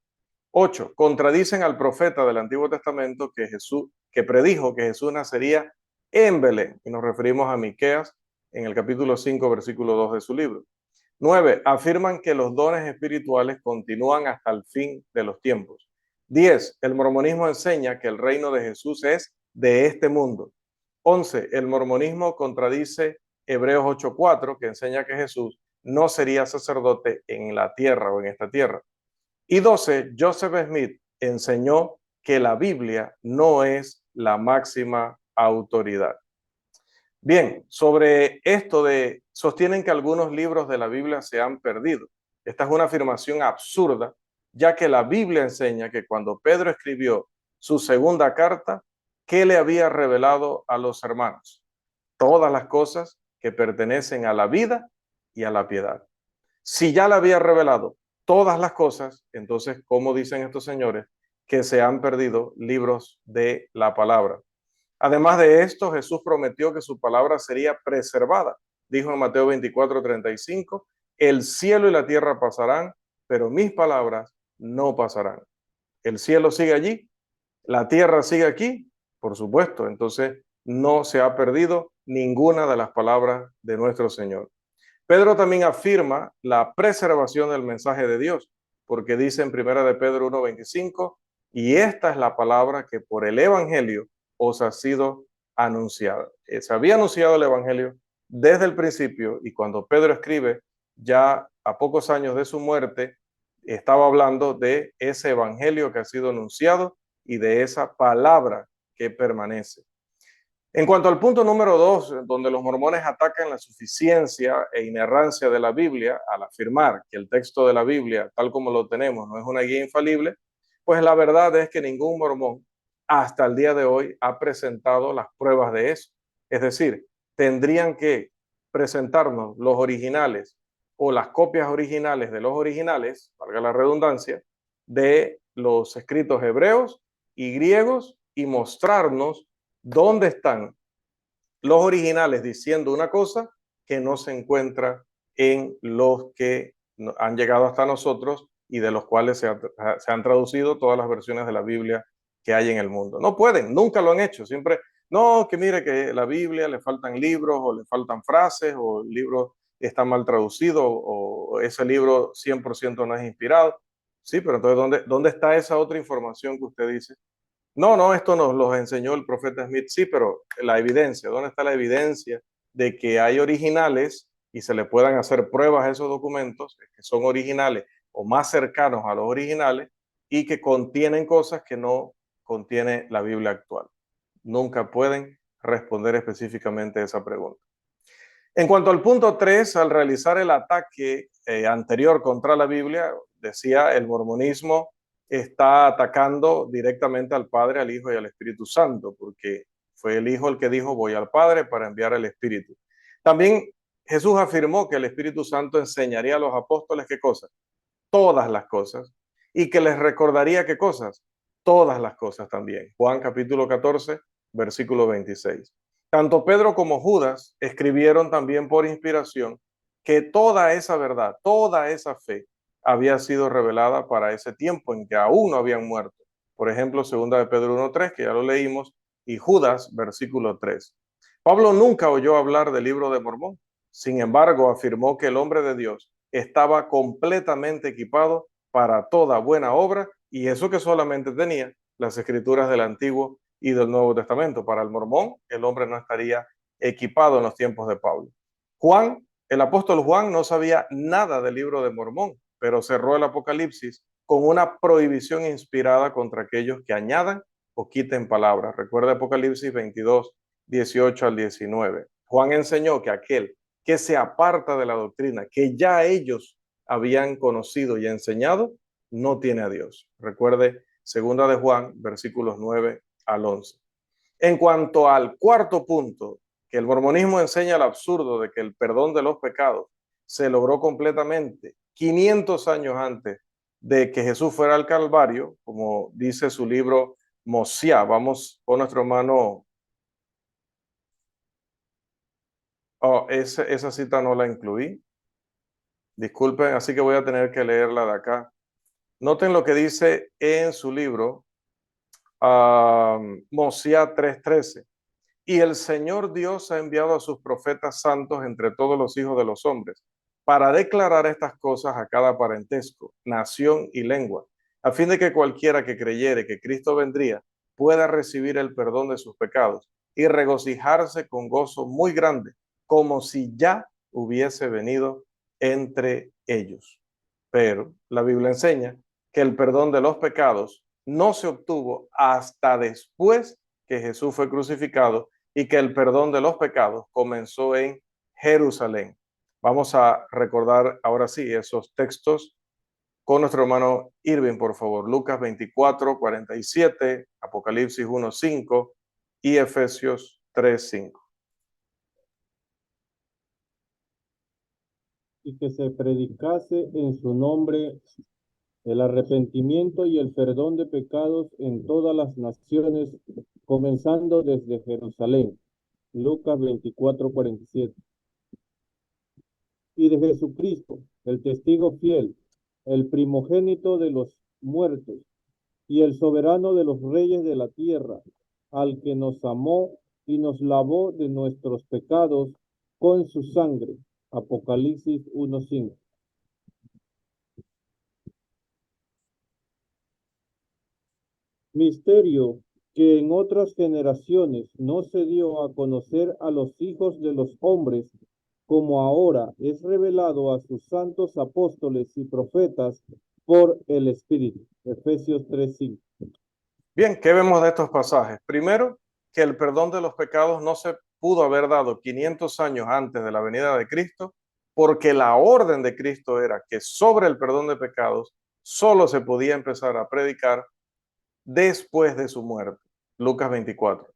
Speaker 1: 8. Contradicen al profeta del Antiguo Testamento que predijo que Jesús nacería en Belén, y nos referimos a Miqueas en el capítulo 5, versículo 2 de su libro. 9. Afirman que los dones espirituales continúan hasta el fin de los tiempos. 10. El mormonismo enseña que el reino de Jesús es de este mundo. 11. El mormonismo contradice Hebreos 8:4, que enseña que Jesús no sería sacerdote en la tierra o en esta tierra. Y 12. Joseph Smith enseñó que la Biblia no es la máxima autoridad. Bien, sobre esto sostienen que algunos libros de la Biblia se han perdido. Esta es una afirmación absurda, ya que la Biblia enseña que cuando Pedro escribió su segunda carta, ¿qué le había revelado a los hermanos? Todas las cosas que pertenecen a la vida y a la piedad. Si ya le había revelado todas las cosas, entonces, ¿cómo dicen estos señores que se han perdido libros de la palabra? Además de esto, Jesús prometió que su palabra sería preservada. Dijo en Mateo 24:35, el cielo y la tierra pasarán, pero mis palabras no pasarán. El cielo sigue allí, la tierra sigue aquí, por supuesto. Entonces, no se ha perdido ninguna de las palabras de nuestro Señor. Pedro también afirma la preservación del mensaje de Dios, porque dice en 1 de Pedro 1:25, y esta es la palabra que por el evangelio os ha sido anunciada. Se había anunciado el evangelio desde el principio, y cuando Pedro escribe, ya a pocos años de su muerte, estaba hablando de ese evangelio que ha sido anunciado y de esa palabra que permanece. En cuanto al punto número 2, donde los mormones atacan la suficiencia e inerrancia de la Biblia al afirmar que el texto de la Biblia, tal como lo tenemos, no es una guía infalible, pues la verdad es que ningún mormón hasta el día de hoy ha presentado las pruebas de eso. Es decir, tendrían que presentarnos los originales o las copias originales de los originales, valga la redundancia, de los escritos hebreos y griegos y mostrarnos ¿dónde están los originales diciendo una cosa que no se encuentra en los que han llegado hasta nosotros y de los cuales se han traducido todas las versiones de la Biblia que hay en el mundo? No pueden, nunca lo han hecho. Siempre, no, que mire que la Biblia le faltan libros o le faltan frases o el libro está mal traducido o ese libro 100% no es inspirado. Sí, pero entonces, ¿dónde está esa otra información que usted dice? No, esto nos lo enseñó el profeta Smith, sí, pero la evidencia, ¿dónde está la evidencia de que hay originales y se le puedan hacer pruebas a esos documentos que son originales o más cercanos a los originales y que contienen cosas que no contiene la Biblia actual? Nunca pueden responder específicamente esa pregunta. En cuanto al punto 3, al realizar el ataque anterior contra la Biblia, decía, el mormonismo está atacando directamente al Padre, al Hijo y al Espíritu Santo, porque fue el Hijo el que dijo, voy al Padre para enviar el Espíritu. También Jesús afirmó que el Espíritu Santo enseñaría a los apóstoles qué cosas, todas las cosas, y que les recordaría qué cosas, todas las cosas también. Juan capítulo 14, versículo 26. Tanto Pedro como Judas escribieron también por inspiración que toda esa verdad, toda esa fe había sido revelada para ese tiempo en que aún no habían muerto. Por ejemplo, 2 de Pedro 1:3, que ya lo leímos, y Judas, versículo 3. Pablo nunca oyó hablar del libro de Mormón. Sin embargo, afirmó que el hombre de Dios estaba completamente equipado para toda buena obra, y eso que solamente tenía las escrituras del Antiguo y del Nuevo Testamento. Para el mormón, el hombre no estaría equipado en los tiempos de Pablo. Juan, el apóstol Juan, no sabía nada del libro de Mormón, pero cerró el Apocalipsis con una prohibición inspirada contra aquellos que añadan o quiten palabras. Recuerda Apocalipsis 22, 18 al 19. Juan enseñó que aquel que se aparta de la doctrina que ya ellos habían conocido y enseñado, no tiene a Dios. Recuerde 2 de Juan, versículos 9 al 11. En cuanto al cuarto punto, que el mormonismo enseña el absurdo de que el perdón de los pecados se logró completamente 500 años antes de que Jesús fuera al Calvario, como dice su libro Mosiá. Vamos con nuestro hermano. Oh, esa cita no la incluí. Disculpen, así que voy a tener que leerla de acá. Noten lo que dice en su libro, Mosiá 3:13. Y el Señor Dios ha enviado a sus profetas santos entre todos los hijos de los hombres para declarar estas cosas a cada parentesco, nación y lengua, a fin de que cualquiera que creyere que Cristo vendría pueda recibir el perdón de sus pecados y regocijarse con gozo muy grande, como si ya hubiese venido entre ellos. Pero la Biblia enseña que el perdón de los pecados no se obtuvo hasta después que Jesús fue crucificado y que el perdón de los pecados comenzó en Jerusalén. Vamos a recordar ahora sí esos textos con nuestro hermano Irving, por favor. Lucas 24:47, Apocalipsis 1:5 y Efesios 3:5.
Speaker 3: Y que se predicase en su nombre el arrepentimiento y el perdón de pecados en todas las naciones, comenzando desde Jerusalén. Lucas 24:47. Y de Jesucristo, el testigo fiel, el primogénito de los muertos y el soberano de los reyes de la tierra, al que nos amó y nos lavó de nuestros pecados con su sangre. Apocalipsis 1:5. Misterio que en otras generaciones no se dio a conocer a los hijos de los hombres, como ahora es revelado a sus santos apóstoles y profetas por el Espíritu. Efesios 3:5.
Speaker 1: Bien, ¿qué vemos de estos pasajes? Primero, que el perdón de los pecados no se pudo haber dado 500 años antes de la venida de Cristo, porque la orden de Cristo era que sobre el perdón de pecados solo se podía empezar a predicar después de su muerte. Lucas 24.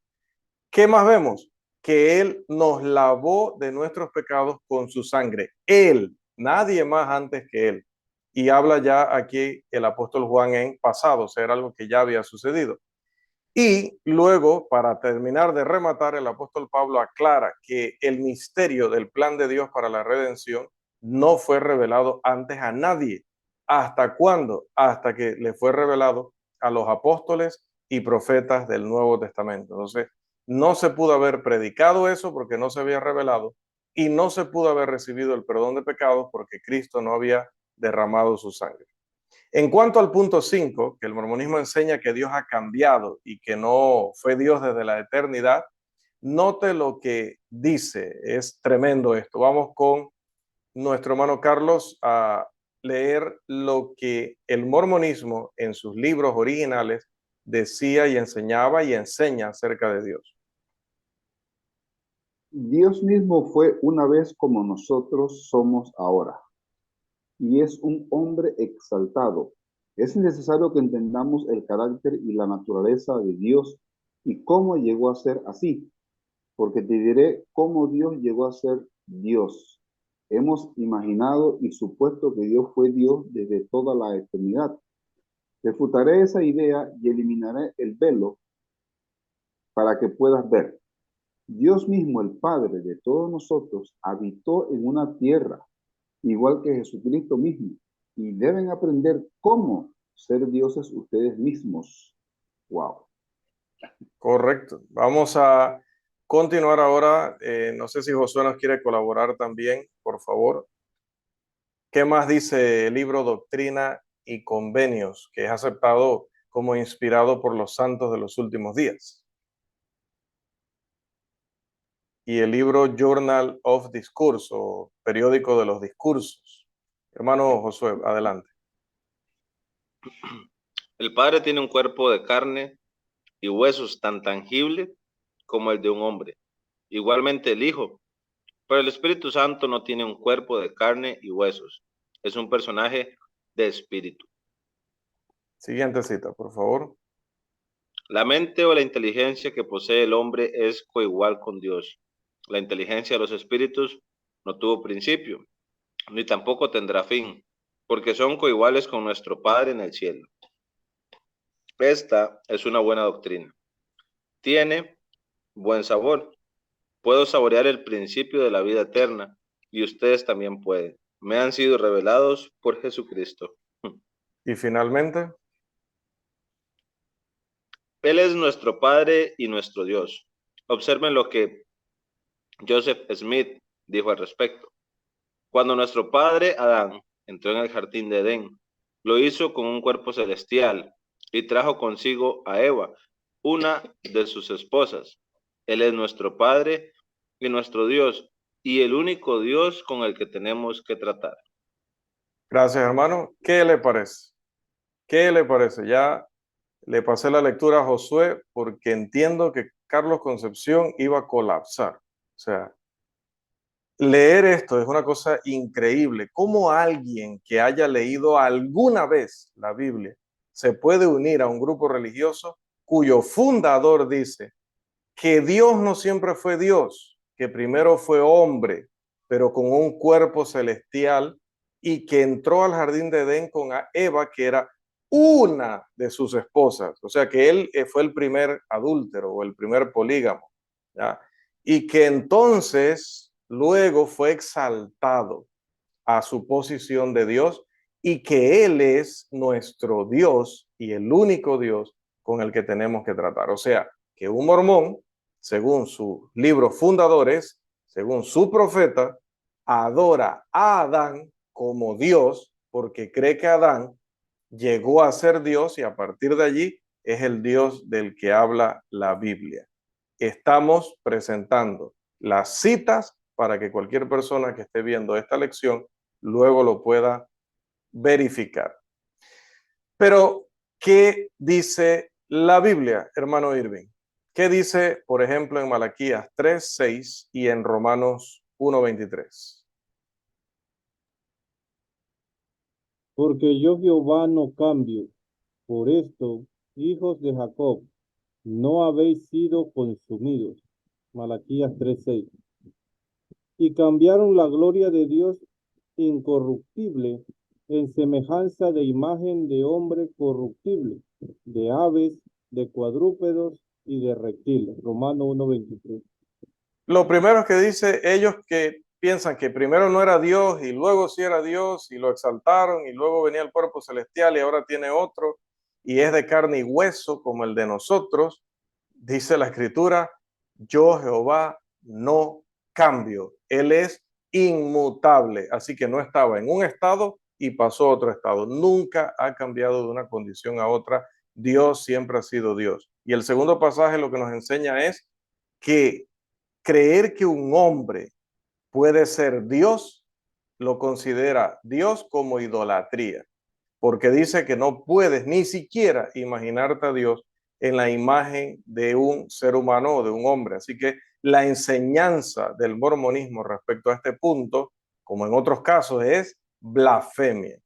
Speaker 1: ¿Qué más vemos? Que Él nos lavó de nuestros pecados con su sangre. Él, nadie más antes que Él. Y habla ya aquí el apóstol Juan en pasado, o sea, era algo que ya había sucedido. Y luego, para terminar de rematar, el apóstol Pablo aclara que el misterio del plan de Dios para la redención no fue revelado antes a nadie. ¿Hasta cuándo? Hasta que le fue revelado a los apóstoles y profetas del Nuevo Testamento. Entonces, no se pudo haber predicado eso porque no se había revelado y no se pudo haber recibido el perdón de pecados porque Cristo no había derramado su sangre. En cuanto al punto 5, que el mormonismo enseña que Dios ha cambiado y que no fue Dios desde la eternidad, note lo que dice, es tremendo esto. Vamos con nuestro hermano Carlos a leer lo que el mormonismo en sus libros originales decía y enseñaba y enseña acerca de Dios.
Speaker 2: Dios mismo fue una vez como nosotros somos ahora, y es un hombre exaltado. Es necesario que entendamos el carácter y la naturaleza de Dios y cómo llegó a ser así, porque te diré cómo Dios llegó a ser Dios. Hemos imaginado y supuesto que Dios fue Dios desde toda la eternidad. Refutaré esa idea y eliminaré el velo para que puedas ver. Dios mismo, el Padre de todos nosotros, habitó en una tierra, igual que Jesucristo mismo, y deben aprender cómo ser dioses ustedes mismos. Wow.
Speaker 1: Correcto. Vamos a continuar ahora. No sé si Josué nos quiere colaborar también, por favor. ¿Qué más dice el libro Doctrina y Convenios, que es aceptado como inspirado por los santos de los últimos días? Y el libro Journal of Discourse, o periódico de los discursos. Hermano Josué, adelante.
Speaker 4: El Padre tiene un cuerpo de carne y huesos tan tangible como el de un hombre. Igualmente el Hijo. Pero el Espíritu Santo no tiene un cuerpo de carne y huesos. Es un personaje de espíritu.
Speaker 1: Siguiente cita, por favor.
Speaker 4: La mente o la inteligencia que posee el hombre es coigual con Dios. La inteligencia de los espíritus no tuvo principio, ni tampoco tendrá fin, porque son coiguales con nuestro Padre en el cielo. Esta es una buena doctrina. Tiene buen sabor. Puedo saborear el principio de la vida eterna, y ustedes también pueden. Me han sido revelados por Jesucristo.
Speaker 1: Y finalmente,
Speaker 4: Él es nuestro Padre y nuestro Dios. Observen lo que Joseph Smith dijo al respecto. Cuando nuestro padre Adán entró en el jardín de Edén, lo hizo con un cuerpo celestial y trajo consigo a Eva, una de sus esposas. Él es nuestro Padre y nuestro Dios, y el único Dios con el que tenemos que tratar.
Speaker 1: gracias hermano. ¿Qué le parece? ¿Qué le parece? Ya le pasé la lectura a Josué porque entiendo que Carlos Concepción iba a colapsar. O sea, leer esto es una cosa increíble. ¿Cómo alguien que haya leído alguna vez la Biblia se puede unir a un grupo religioso cuyo fundador dice que Dios no siempre fue Dios, que primero fue hombre, pero con un cuerpo celestial, y que entró al jardín de Edén con Eva, que era una de sus esposas? O sea que él fue el primer adúltero o el primer polígamo, ¿ya? Y que entonces luego fue exaltado a su posición de Dios, y que Él es nuestro Dios y el único Dios con el que tenemos que tratar. O sea, que un mormón, según sus libros fundadores, según su profeta, adora a Adán como Dios porque cree que Adán llegó a ser Dios y a partir de allí es el Dios del que habla la Biblia. Estamos presentando las citas para que cualquier persona que esté viendo esta lección luego lo pueda verificar. Pero, ¿qué dice la Biblia, hermano Irving? ¿Qué dice, por ejemplo, en Malaquías 3:6 y en Romanos 1:23?
Speaker 3: Porque yo Jehová no cambio. Por esto, hijos de Jacob, no habéis sido consumidos. Malaquías 3:6. Y cambiaron la gloria de Dios incorruptible en semejanza de imagen de hombre corruptible, de aves, de cuadrúpedos y de reptiles. Romano 1:23.
Speaker 1: Lo primero es que dice, ellos que piensan que primero no era Dios y luego sí era Dios y lo exaltaron y luego venía el cuerpo celestial y ahora tiene otro y es de carne y hueso como el de nosotros, dice la escritura, yo Jehová no cambio. Él es inmutable, así que no estaba en un estado y pasó a otro estado. Nunca ha cambiado de una condición a otra. Dios siempre ha sido Dios. Y el segundo pasaje lo que nos enseña es que creer que un hombre puede ser Dios, lo considera Dios como idolatría, porque dice que no puedes ni siquiera imaginarte a Dios en la imagen de un ser humano o de un hombre. Así que la enseñanza del mormonismo respecto a este punto, como en otros casos, es blasfemia.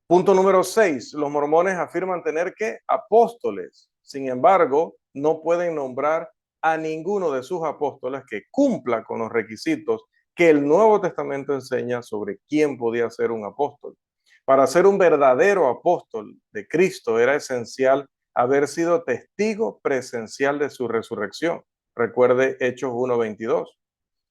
Speaker 1: Punto número 6. Los mormones afirman tener que apóstoles. Sin embargo, no pueden nombrar a ninguno de sus apóstoles que cumpla con los requisitos que el Nuevo Testamento enseña sobre quién podía ser un apóstol. Para ser un verdadero apóstol de Cristo era esencial haber sido testigo presencial de su resurrección. Recuerde Hechos 1:22.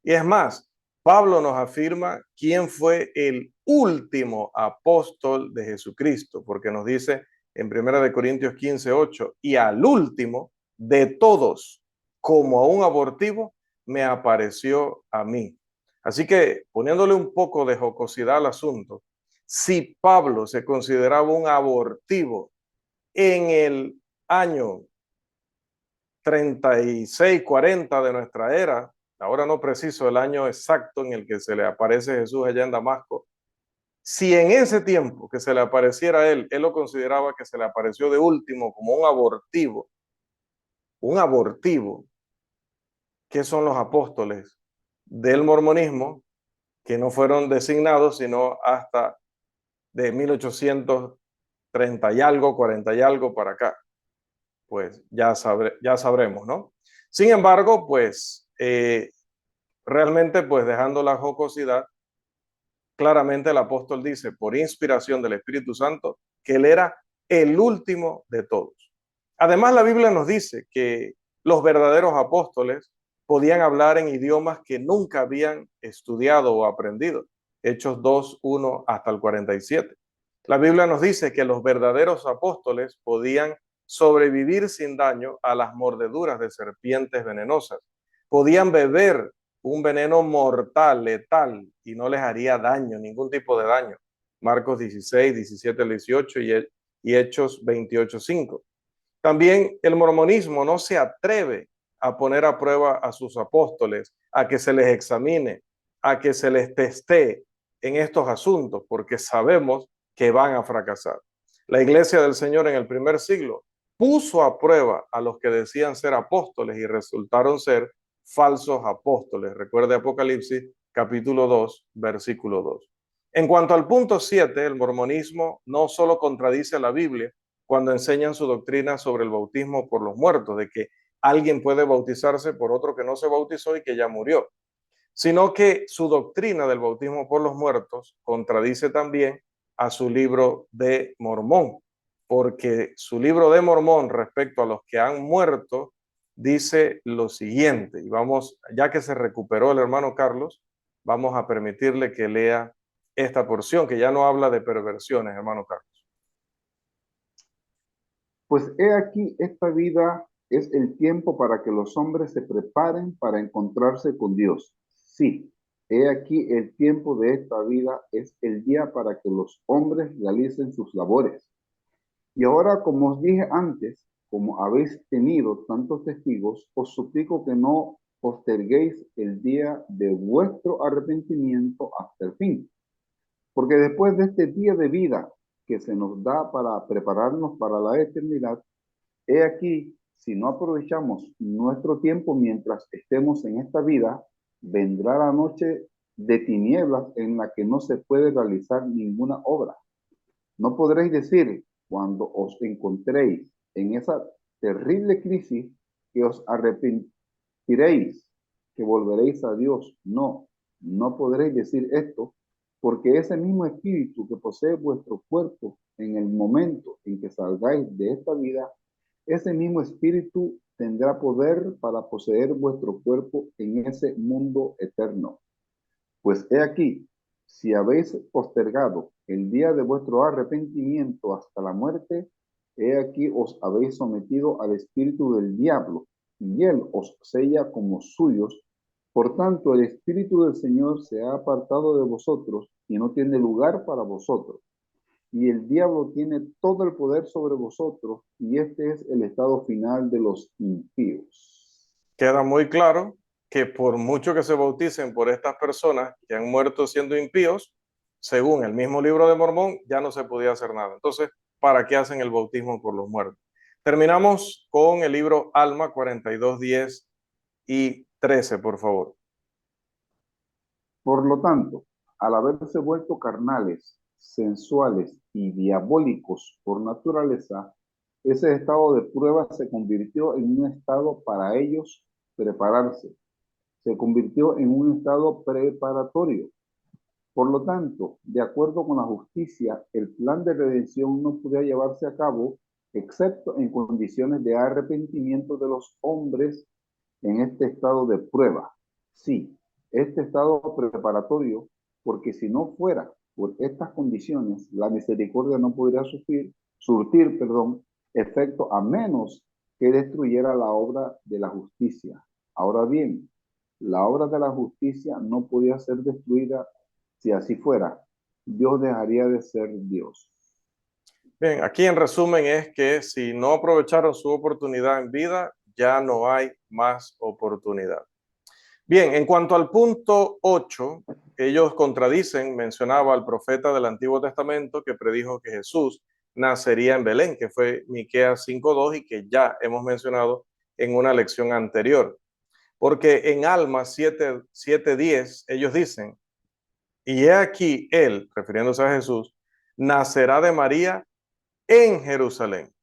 Speaker 1: Y es más, Pablo nos afirma quién fue el último apóstol de Jesucristo, porque nos dice en 1 Corintios 15:8, y al último de todos, como a un abortivo, me apareció a mí. Así que, poniéndole un poco de jocosidad al asunto, si Pablo se consideraba un abortivo en el año 36, 40 de nuestra era, ahora no preciso el año exacto en el que se le aparece Jesús allá en Damasco, si en ese tiempo que se le apareciera a él, él lo consideraba que se le apareció de último como un abortivo, ¿qué son los apóstoles del mormonismo que no fueron designados sino hasta de 1830 y algo, 40 y algo para acá? pues ya sabremos, ¿no? Sin embargo, pues realmente, pues dejando la jocosidad, claramente el apóstol dice, por inspiración del Espíritu Santo, que él era el último de todos. Además, la Biblia nos dice que los verdaderos apóstoles podían hablar en idiomas que nunca habían estudiado o aprendido. Hechos 2, 1 hasta el 47. La Biblia nos dice que los verdaderos apóstoles podían sobrevivir sin daño a las mordeduras de serpientes venenosas. Podían beber un veneno mortal, letal, y no les haría daño, ningún tipo de daño. Marcos 16, 17 al 18 y Hechos 28, 5. También el mormonismo no se atreve a poner a prueba a sus apóstoles, a que se les examine, a que se les testee en estos asuntos, porque sabemos que van a fracasar. La iglesia del Señor en el primer siglo puso a prueba a los que decían ser apóstoles y resultaron ser falsos apóstoles. Recuerde Apocalipsis capítulo 2, versículo 2. En cuanto al punto 7, el mormonismo no solo contradice la Biblia cuando enseñan su doctrina sobre el bautismo por los muertos, de que alguien puede bautizarse por otro que no se bautizó y que ya murió, sino que su doctrina del bautismo por los muertos contradice también a su libro de Mormón, porque su libro de Mormón respecto a los que han muerto dice lo siguiente, y vamos, ya que se recuperó el hermano Carlos, vamos a permitirle que lea esta porción que ya no habla de perversiones, hermano Carlos.
Speaker 2: Pues he aquí, esta vida es el tiempo para que los hombres se preparen para encontrarse con Dios. Sí, he aquí, el tiempo de esta vida es el día para que los hombres realicen sus labores. Y ahora, como os dije antes, como habéis tenido tantos testigos, os suplico que no posterguéis el día de vuestro arrepentimiento hasta el fin. Porque después de este día de vida que se nos da para prepararnos para la eternidad, he aquí, si no aprovechamos nuestro tiempo mientras estemos en esta vida, vendrá la noche de tinieblas en la que no se puede realizar ninguna obra. No podréis decir, cuando os encontréis en esa terrible crisis, que os arrepentiréis, que volveréis a Dios. No, no podréis decir esto, porque ese mismo espíritu que posee vuestro cuerpo en el momento en que salgáis de esta vida, ese mismo espíritu tendrá poder para poseer vuestro cuerpo en ese mundo eterno. Pues he aquí, si habéis postergado el día de vuestro arrepentimiento hasta la muerte, he aquí os habéis sometido al espíritu del diablo, y él os sella como suyos. Por tanto, el espíritu del Señor se ha apartado de vosotros y no tiene lugar para vosotros. Y el diablo tiene todo el poder sobre vosotros, y este es el estado final de los impíos.
Speaker 1: Queda muy claro que por mucho que se bauticen por estas personas que han muerto siendo impíos, según el mismo libro de Mormón, ya no se podía hacer nada. Entonces, ¿para qué hacen el bautismo por los muertos? Terminamos con el libro Alma 42, 10 y 13, por favor.
Speaker 2: Por lo tanto, al haberse vuelto carnales, sensuales y diabólicos por naturaleza, ese estado de prueba se convirtió en un estado para ellos prepararse. Se convirtió en un estado preparatorio. Por lo tanto, de acuerdo con la justicia, el plan de redención no podía llevarse a cabo excepto en condiciones de arrepentimiento de los hombres en este estado de prueba. Sí, este estado preparatorio, porque si no fuera por estas condiciones, la misericordia no podría surtir efecto a menos que destruyera la obra de la justicia. Ahora bien, la obra de la justicia no podía ser destruida. Si así fuera, Dios dejaría de ser Dios.
Speaker 1: Bien, aquí en resumen es que si no aprovecharon su oportunidad en vida, ya no hay más oportunidad. Bien, en cuanto al punto 8, ellos contradicen, mencionaba al profeta del Antiguo Testamento que predijo que Jesús nacería en Belén, que fue Miqueas 5:2 y que ya hemos mencionado en una lección anterior. Porque en Alma 7:10 ellos dicen, y he aquí él, refiriéndose a Jesús, nacerá de María en Jerusalén,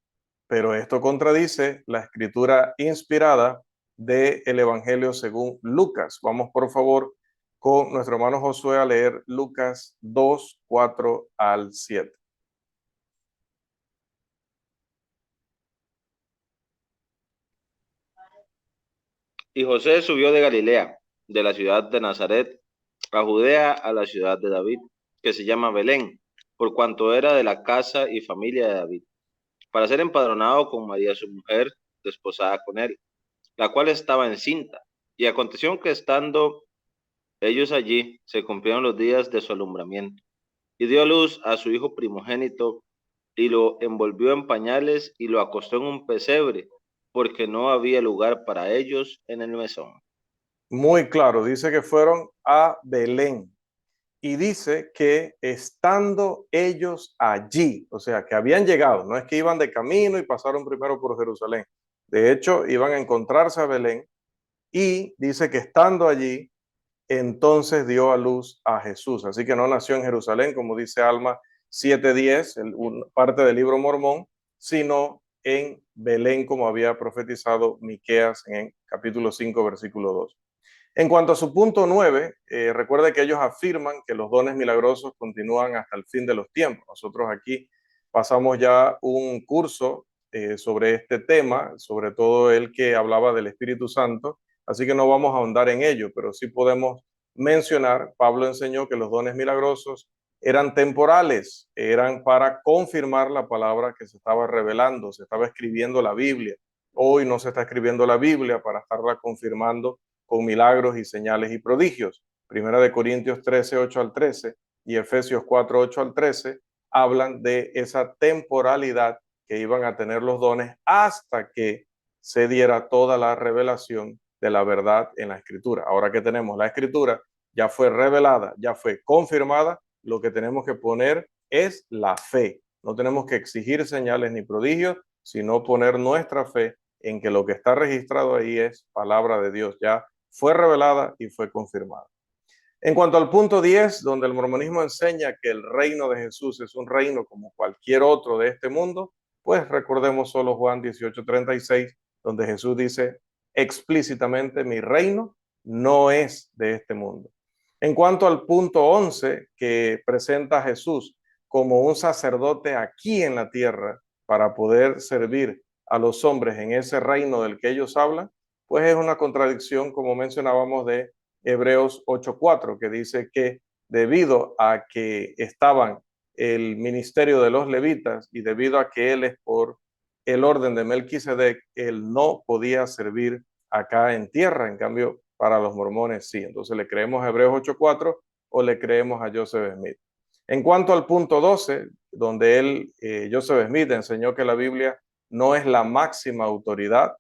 Speaker 1: pero esto contradice la escritura inspirada del Evangelio según Lucas. Vamos, por favor, con nuestro hermano Josué a leer Lucas 2, 4 al 7.
Speaker 4: Y José subió de Galilea, de la ciudad de Nazaret, a Judea, a la ciudad de David, que se llama Belén, por cuanto era de la casa y familia de David, para ser empadronado con María su mujer, desposada con él, la cual estaba encinta. Y aconteció que estando ellos allí, se cumplieron los días de su alumbramiento, y dio a luz a su hijo primogénito, y lo envolvió en pañales y lo acostó en un pesebre, porque no había lugar para ellos en el mesón.
Speaker 1: Muy claro, dice que fueron a Belén. Y dice que estando ellos allí, o sea, que habían llegado, no es que iban de camino y pasaron primero por Jerusalén. De hecho, iban a encontrarse a Belén y dice que estando allí, entonces dio a luz a Jesús. Así que no nació en Jerusalén, como dice Alma 7:10, parte del libro Mormón, sino en Belén, como había profetizado Miqueas en capítulo 5, versículo 2. En cuanto a su punto 9, recuerde que ellos afirman que los dones milagrosos continúan hasta el fin de los tiempos. Nosotros aquí pasamos ya un curso sobre este tema, sobre todo el que hablaba del Espíritu Santo, así que no vamos a ahondar en ello, pero sí podemos mencionar, Pablo enseñó que los dones milagrosos eran temporales, eran para confirmar la palabra que se estaba revelando, se estaba escribiendo la Biblia. Hoy no se está escribiendo la Biblia para estarla confirmando con milagros y señales y prodigios. Primera de Corintios 13, 8 al 13 y Efesios 4, 8 al 13 hablan de esa temporalidad que iban a tener los dones hasta que se diera toda la revelación de la verdad en la escritura. Ahora que tenemos la escritura, ya fue revelada, ya fue confirmada, lo que tenemos que poner es la fe. No tenemos que exigir señales ni prodigios, sino poner nuestra fe en que lo que está registrado ahí es palabra de Dios, ya fue revelada y fue confirmada. En cuanto al punto 10, donde el mormonismo enseña que el reino de Jesús es un reino como cualquier otro de este mundo, pues recordemos solo Juan 18:36, donde Jesús dice explícitamente, mi reino no es de este mundo. En cuanto al punto 11, que presenta a Jesús como un sacerdote aquí en la tierra para poder servir a los hombres en ese reino del que ellos hablan, pues es una contradicción, como mencionábamos, de Hebreos 8:4, que dice que debido a que estaban el ministerio de los levitas y debido a que él es por el orden de Melquisedec, él no podía servir acá en tierra. En cambio, para los mormones sí. Entonces, ¿le creemos a Hebreos 8:4 o le creemos a Joseph Smith? En cuanto al punto 12, donde Joseph Smith enseñó que la Biblia no es la máxima autoridad,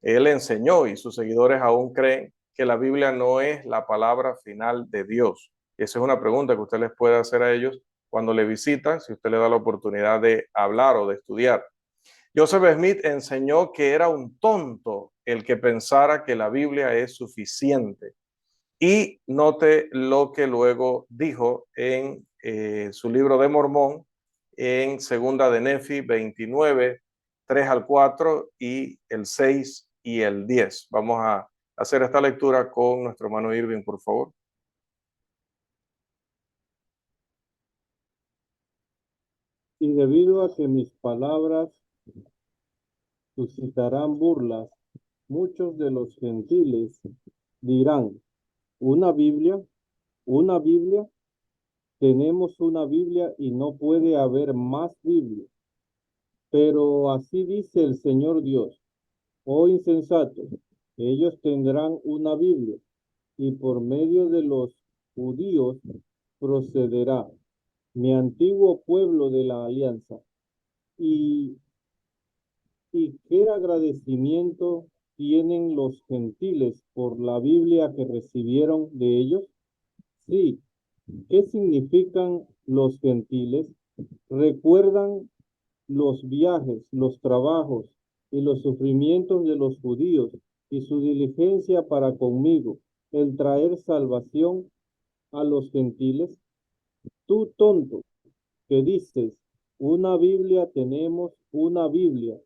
Speaker 1: él enseñó y sus seguidores aún creen que la Biblia no es la palabra final de Dios. Esa es una pregunta que usted les puede hacer a ellos cuando le visitan, si usted le da la oportunidad de hablar o de estudiar. Joseph Smith enseñó que era un tonto el que pensara que la Biblia es suficiente. Y note lo que luego dijo en su libro de Mormón, en segunda de Nefi 29, 3 al 4 y el 6 y el 10. Vamos a hacer esta lectura con nuestro hermano Irving, por favor.
Speaker 3: Y debido a que mis palabras suscitarán burlas, muchos de los gentiles dirán, ¿una Biblia? ¿Una Biblia? Tenemos una Biblia y no puede haber más Biblia. Pero así dice el Señor Dios, oh insensatos, ellos tendrán una Biblia y por medio de los judíos procederá mi antiguo pueblo de la alianza. Y qué agradecimiento tienen los gentiles por la Biblia que recibieron de ellos. Sí, ¿qué significan los gentiles? Recuerdan los viajes, los trabajos y los sufrimientos de los judíos y su diligencia para conmigo, el traer salvación a los gentiles. Tú tonto, que dices, una Biblia tenemos, una Biblia,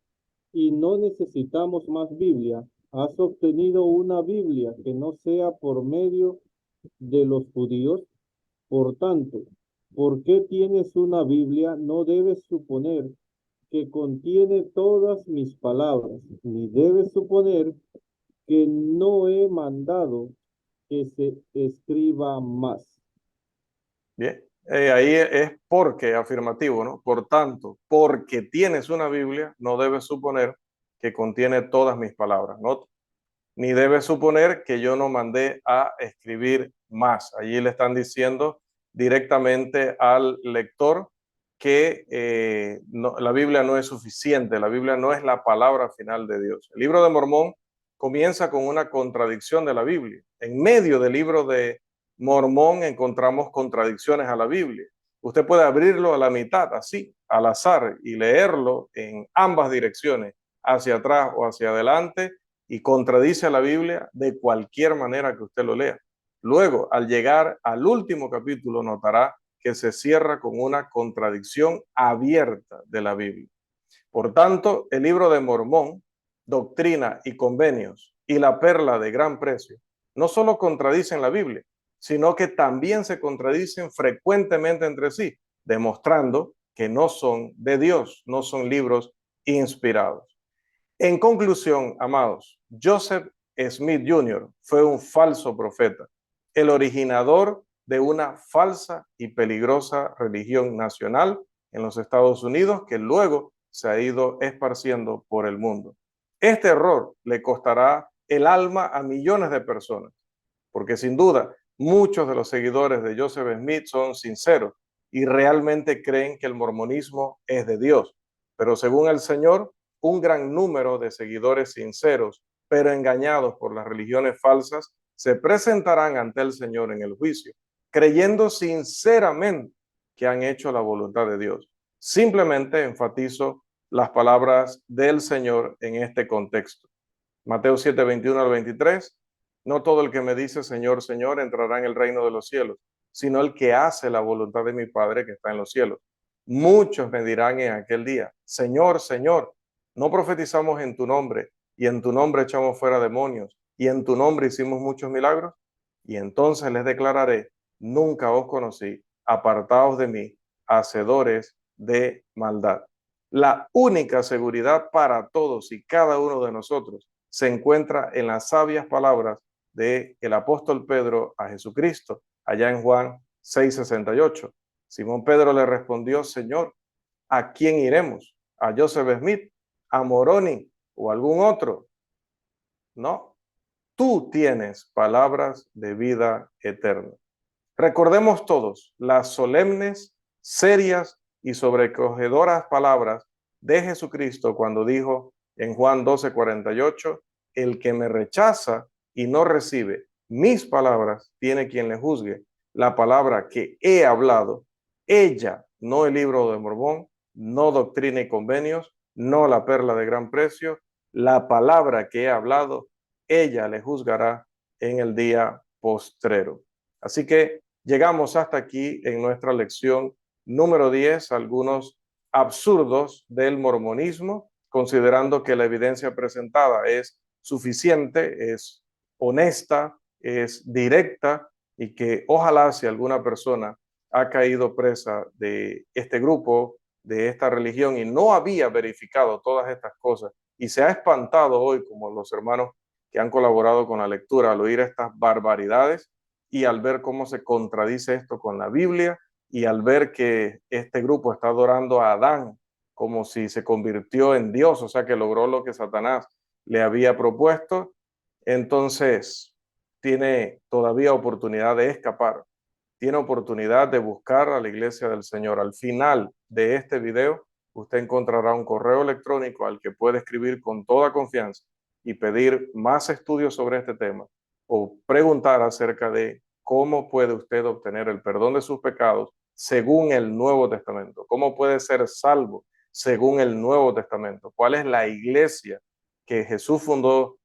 Speaker 3: y no necesitamos más Biblia. ¿Has obtenido una Biblia que no sea por medio de los judíos? Por tanto, ¿por qué tienes una Biblia? No debes suponer que contiene todas mis palabras, ni debes suponer que no he mandado que se escriba más.
Speaker 1: Bien, ahí es porque afirmativo, ¿no? Por tanto, porque tienes una Biblia, no debes suponer que contiene todas mis palabras, ¿no? Ni debes suponer que yo no mandé a escribir más. Allí le están diciendo directamente al lector que la Biblia no es suficiente, la Biblia no es la palabra final de Dios. El libro de Mormón comienza con una contradicción de la Biblia. En medio del libro de Mormón encontramos contradicciones a la Biblia. Usted puede abrirlo a la mitad, así, al azar, y leerlo en ambas direcciones, hacia atrás o hacia adelante, y contradice a la Biblia de cualquier manera que usted lo lea. Luego, al llegar al último capítulo, notará que se cierra con una contradicción abierta de la Biblia. Por tanto, el libro de Mormón, Doctrina y Convenios y la Perla de Gran Precio no solo contradicen la Biblia, sino que también se contradicen frecuentemente entre sí, demostrando que no son de Dios, no son libros inspirados. En conclusión, amados, Joseph Smith Jr. fue un falso profeta, el originador de una falsa y peligrosa religión nacional en los Estados Unidos que luego se ha ido esparciendo por el mundo. Este error le costará el alma a millones de personas, porque sin duda muchos de los seguidores de Joseph Smith son sinceros y realmente creen que el mormonismo es de Dios. Pero según el Señor, un gran número de seguidores sinceros, pero engañados por las religiones falsas, se presentarán ante el Señor en el juicio, creyendo sinceramente que han hecho la voluntad de Dios. Simplemente enfatizo las palabras del Señor en este contexto. Mateo 7, 21 al 23. No todo el que me dice Señor, Señor entrará en el reino de los cielos, sino el que hace la voluntad de mi Padre que está en los cielos. Muchos me dirán en aquel día, Señor, Señor, no profetizamos en tu nombre, y en tu nombre echamos fuera demonios, y en tu nombre hicimos muchos milagros. Y entonces les declararé, nunca os conocí, apartaos de mí, hacedores de maldad. La única seguridad para todos y cada uno de nosotros se encuentra en las sabias palabras del apóstol Pedro a Jesucristo, allá en Juan 6:68. Simón Pedro le respondió, Señor, ¿a quién iremos? ¿A Joseph Smith? ¿A Moroni o algún otro? No, tú tienes palabras de vida eterna. Recordemos todos las solemnes, serias y sobrecogedoras palabras de Jesucristo cuando dijo en Juan 12:48, el que me rechaza y no recibe mis palabras, tiene quien le juzgue. La palabra que he hablado, ella, no el libro de Mormón, no Doctrina y Convenios, no la Perla de Gran Precio, la palabra que he hablado, ella le juzgará en el día postrero. Así que llegamos hasta aquí en nuestra lección número 10, algunos absurdos del mormonismo, considerando que la evidencia presentada es suficiente, es honesta, es directa y que ojalá si alguna persona ha caído presa de este grupo, de esta religión y no había verificado todas estas cosas y se ha espantado hoy como los hermanos que han colaborado con la lectura al oír estas barbaridades y al ver cómo se contradice esto con la Biblia y al ver que este grupo está adorando a Adán como si se convirtió en Dios, o sea que logró lo que Satanás le había propuesto, entonces tiene todavía oportunidad de escapar, tiene oportunidad de buscar a la iglesia del Señor. Al final de este video, usted encontrará un correo electrónico al que puede escribir con toda confianza y pedir más estudios sobre este tema o preguntar acerca de cómo puede usted obtener el perdón de sus pecados según el Nuevo Testamento, cómo puede ser salvo según el Nuevo Testamento, cuál es la iglesia que Jesús fundó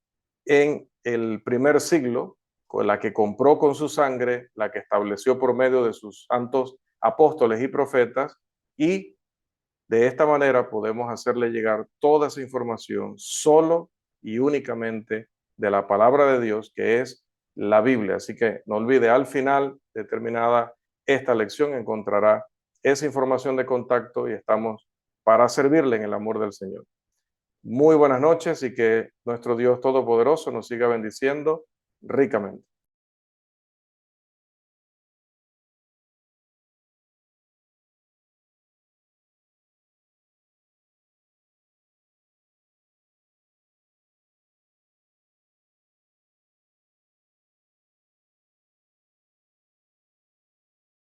Speaker 1: en el primer siglo, con la que compró con su sangre, la que estableció por medio de sus santos apóstoles y profetas, y De esta manera podemos hacerle llegar toda esa información solo y únicamente de la palabra de Dios, que es la Biblia. Así que no olvide, al final de terminada esta lección encontrará esa información de contacto y estamos para servirle en el amor del Señor. Muy buenas noches y que nuestro Dios Todopoderoso nos siga bendiciendo ricamente.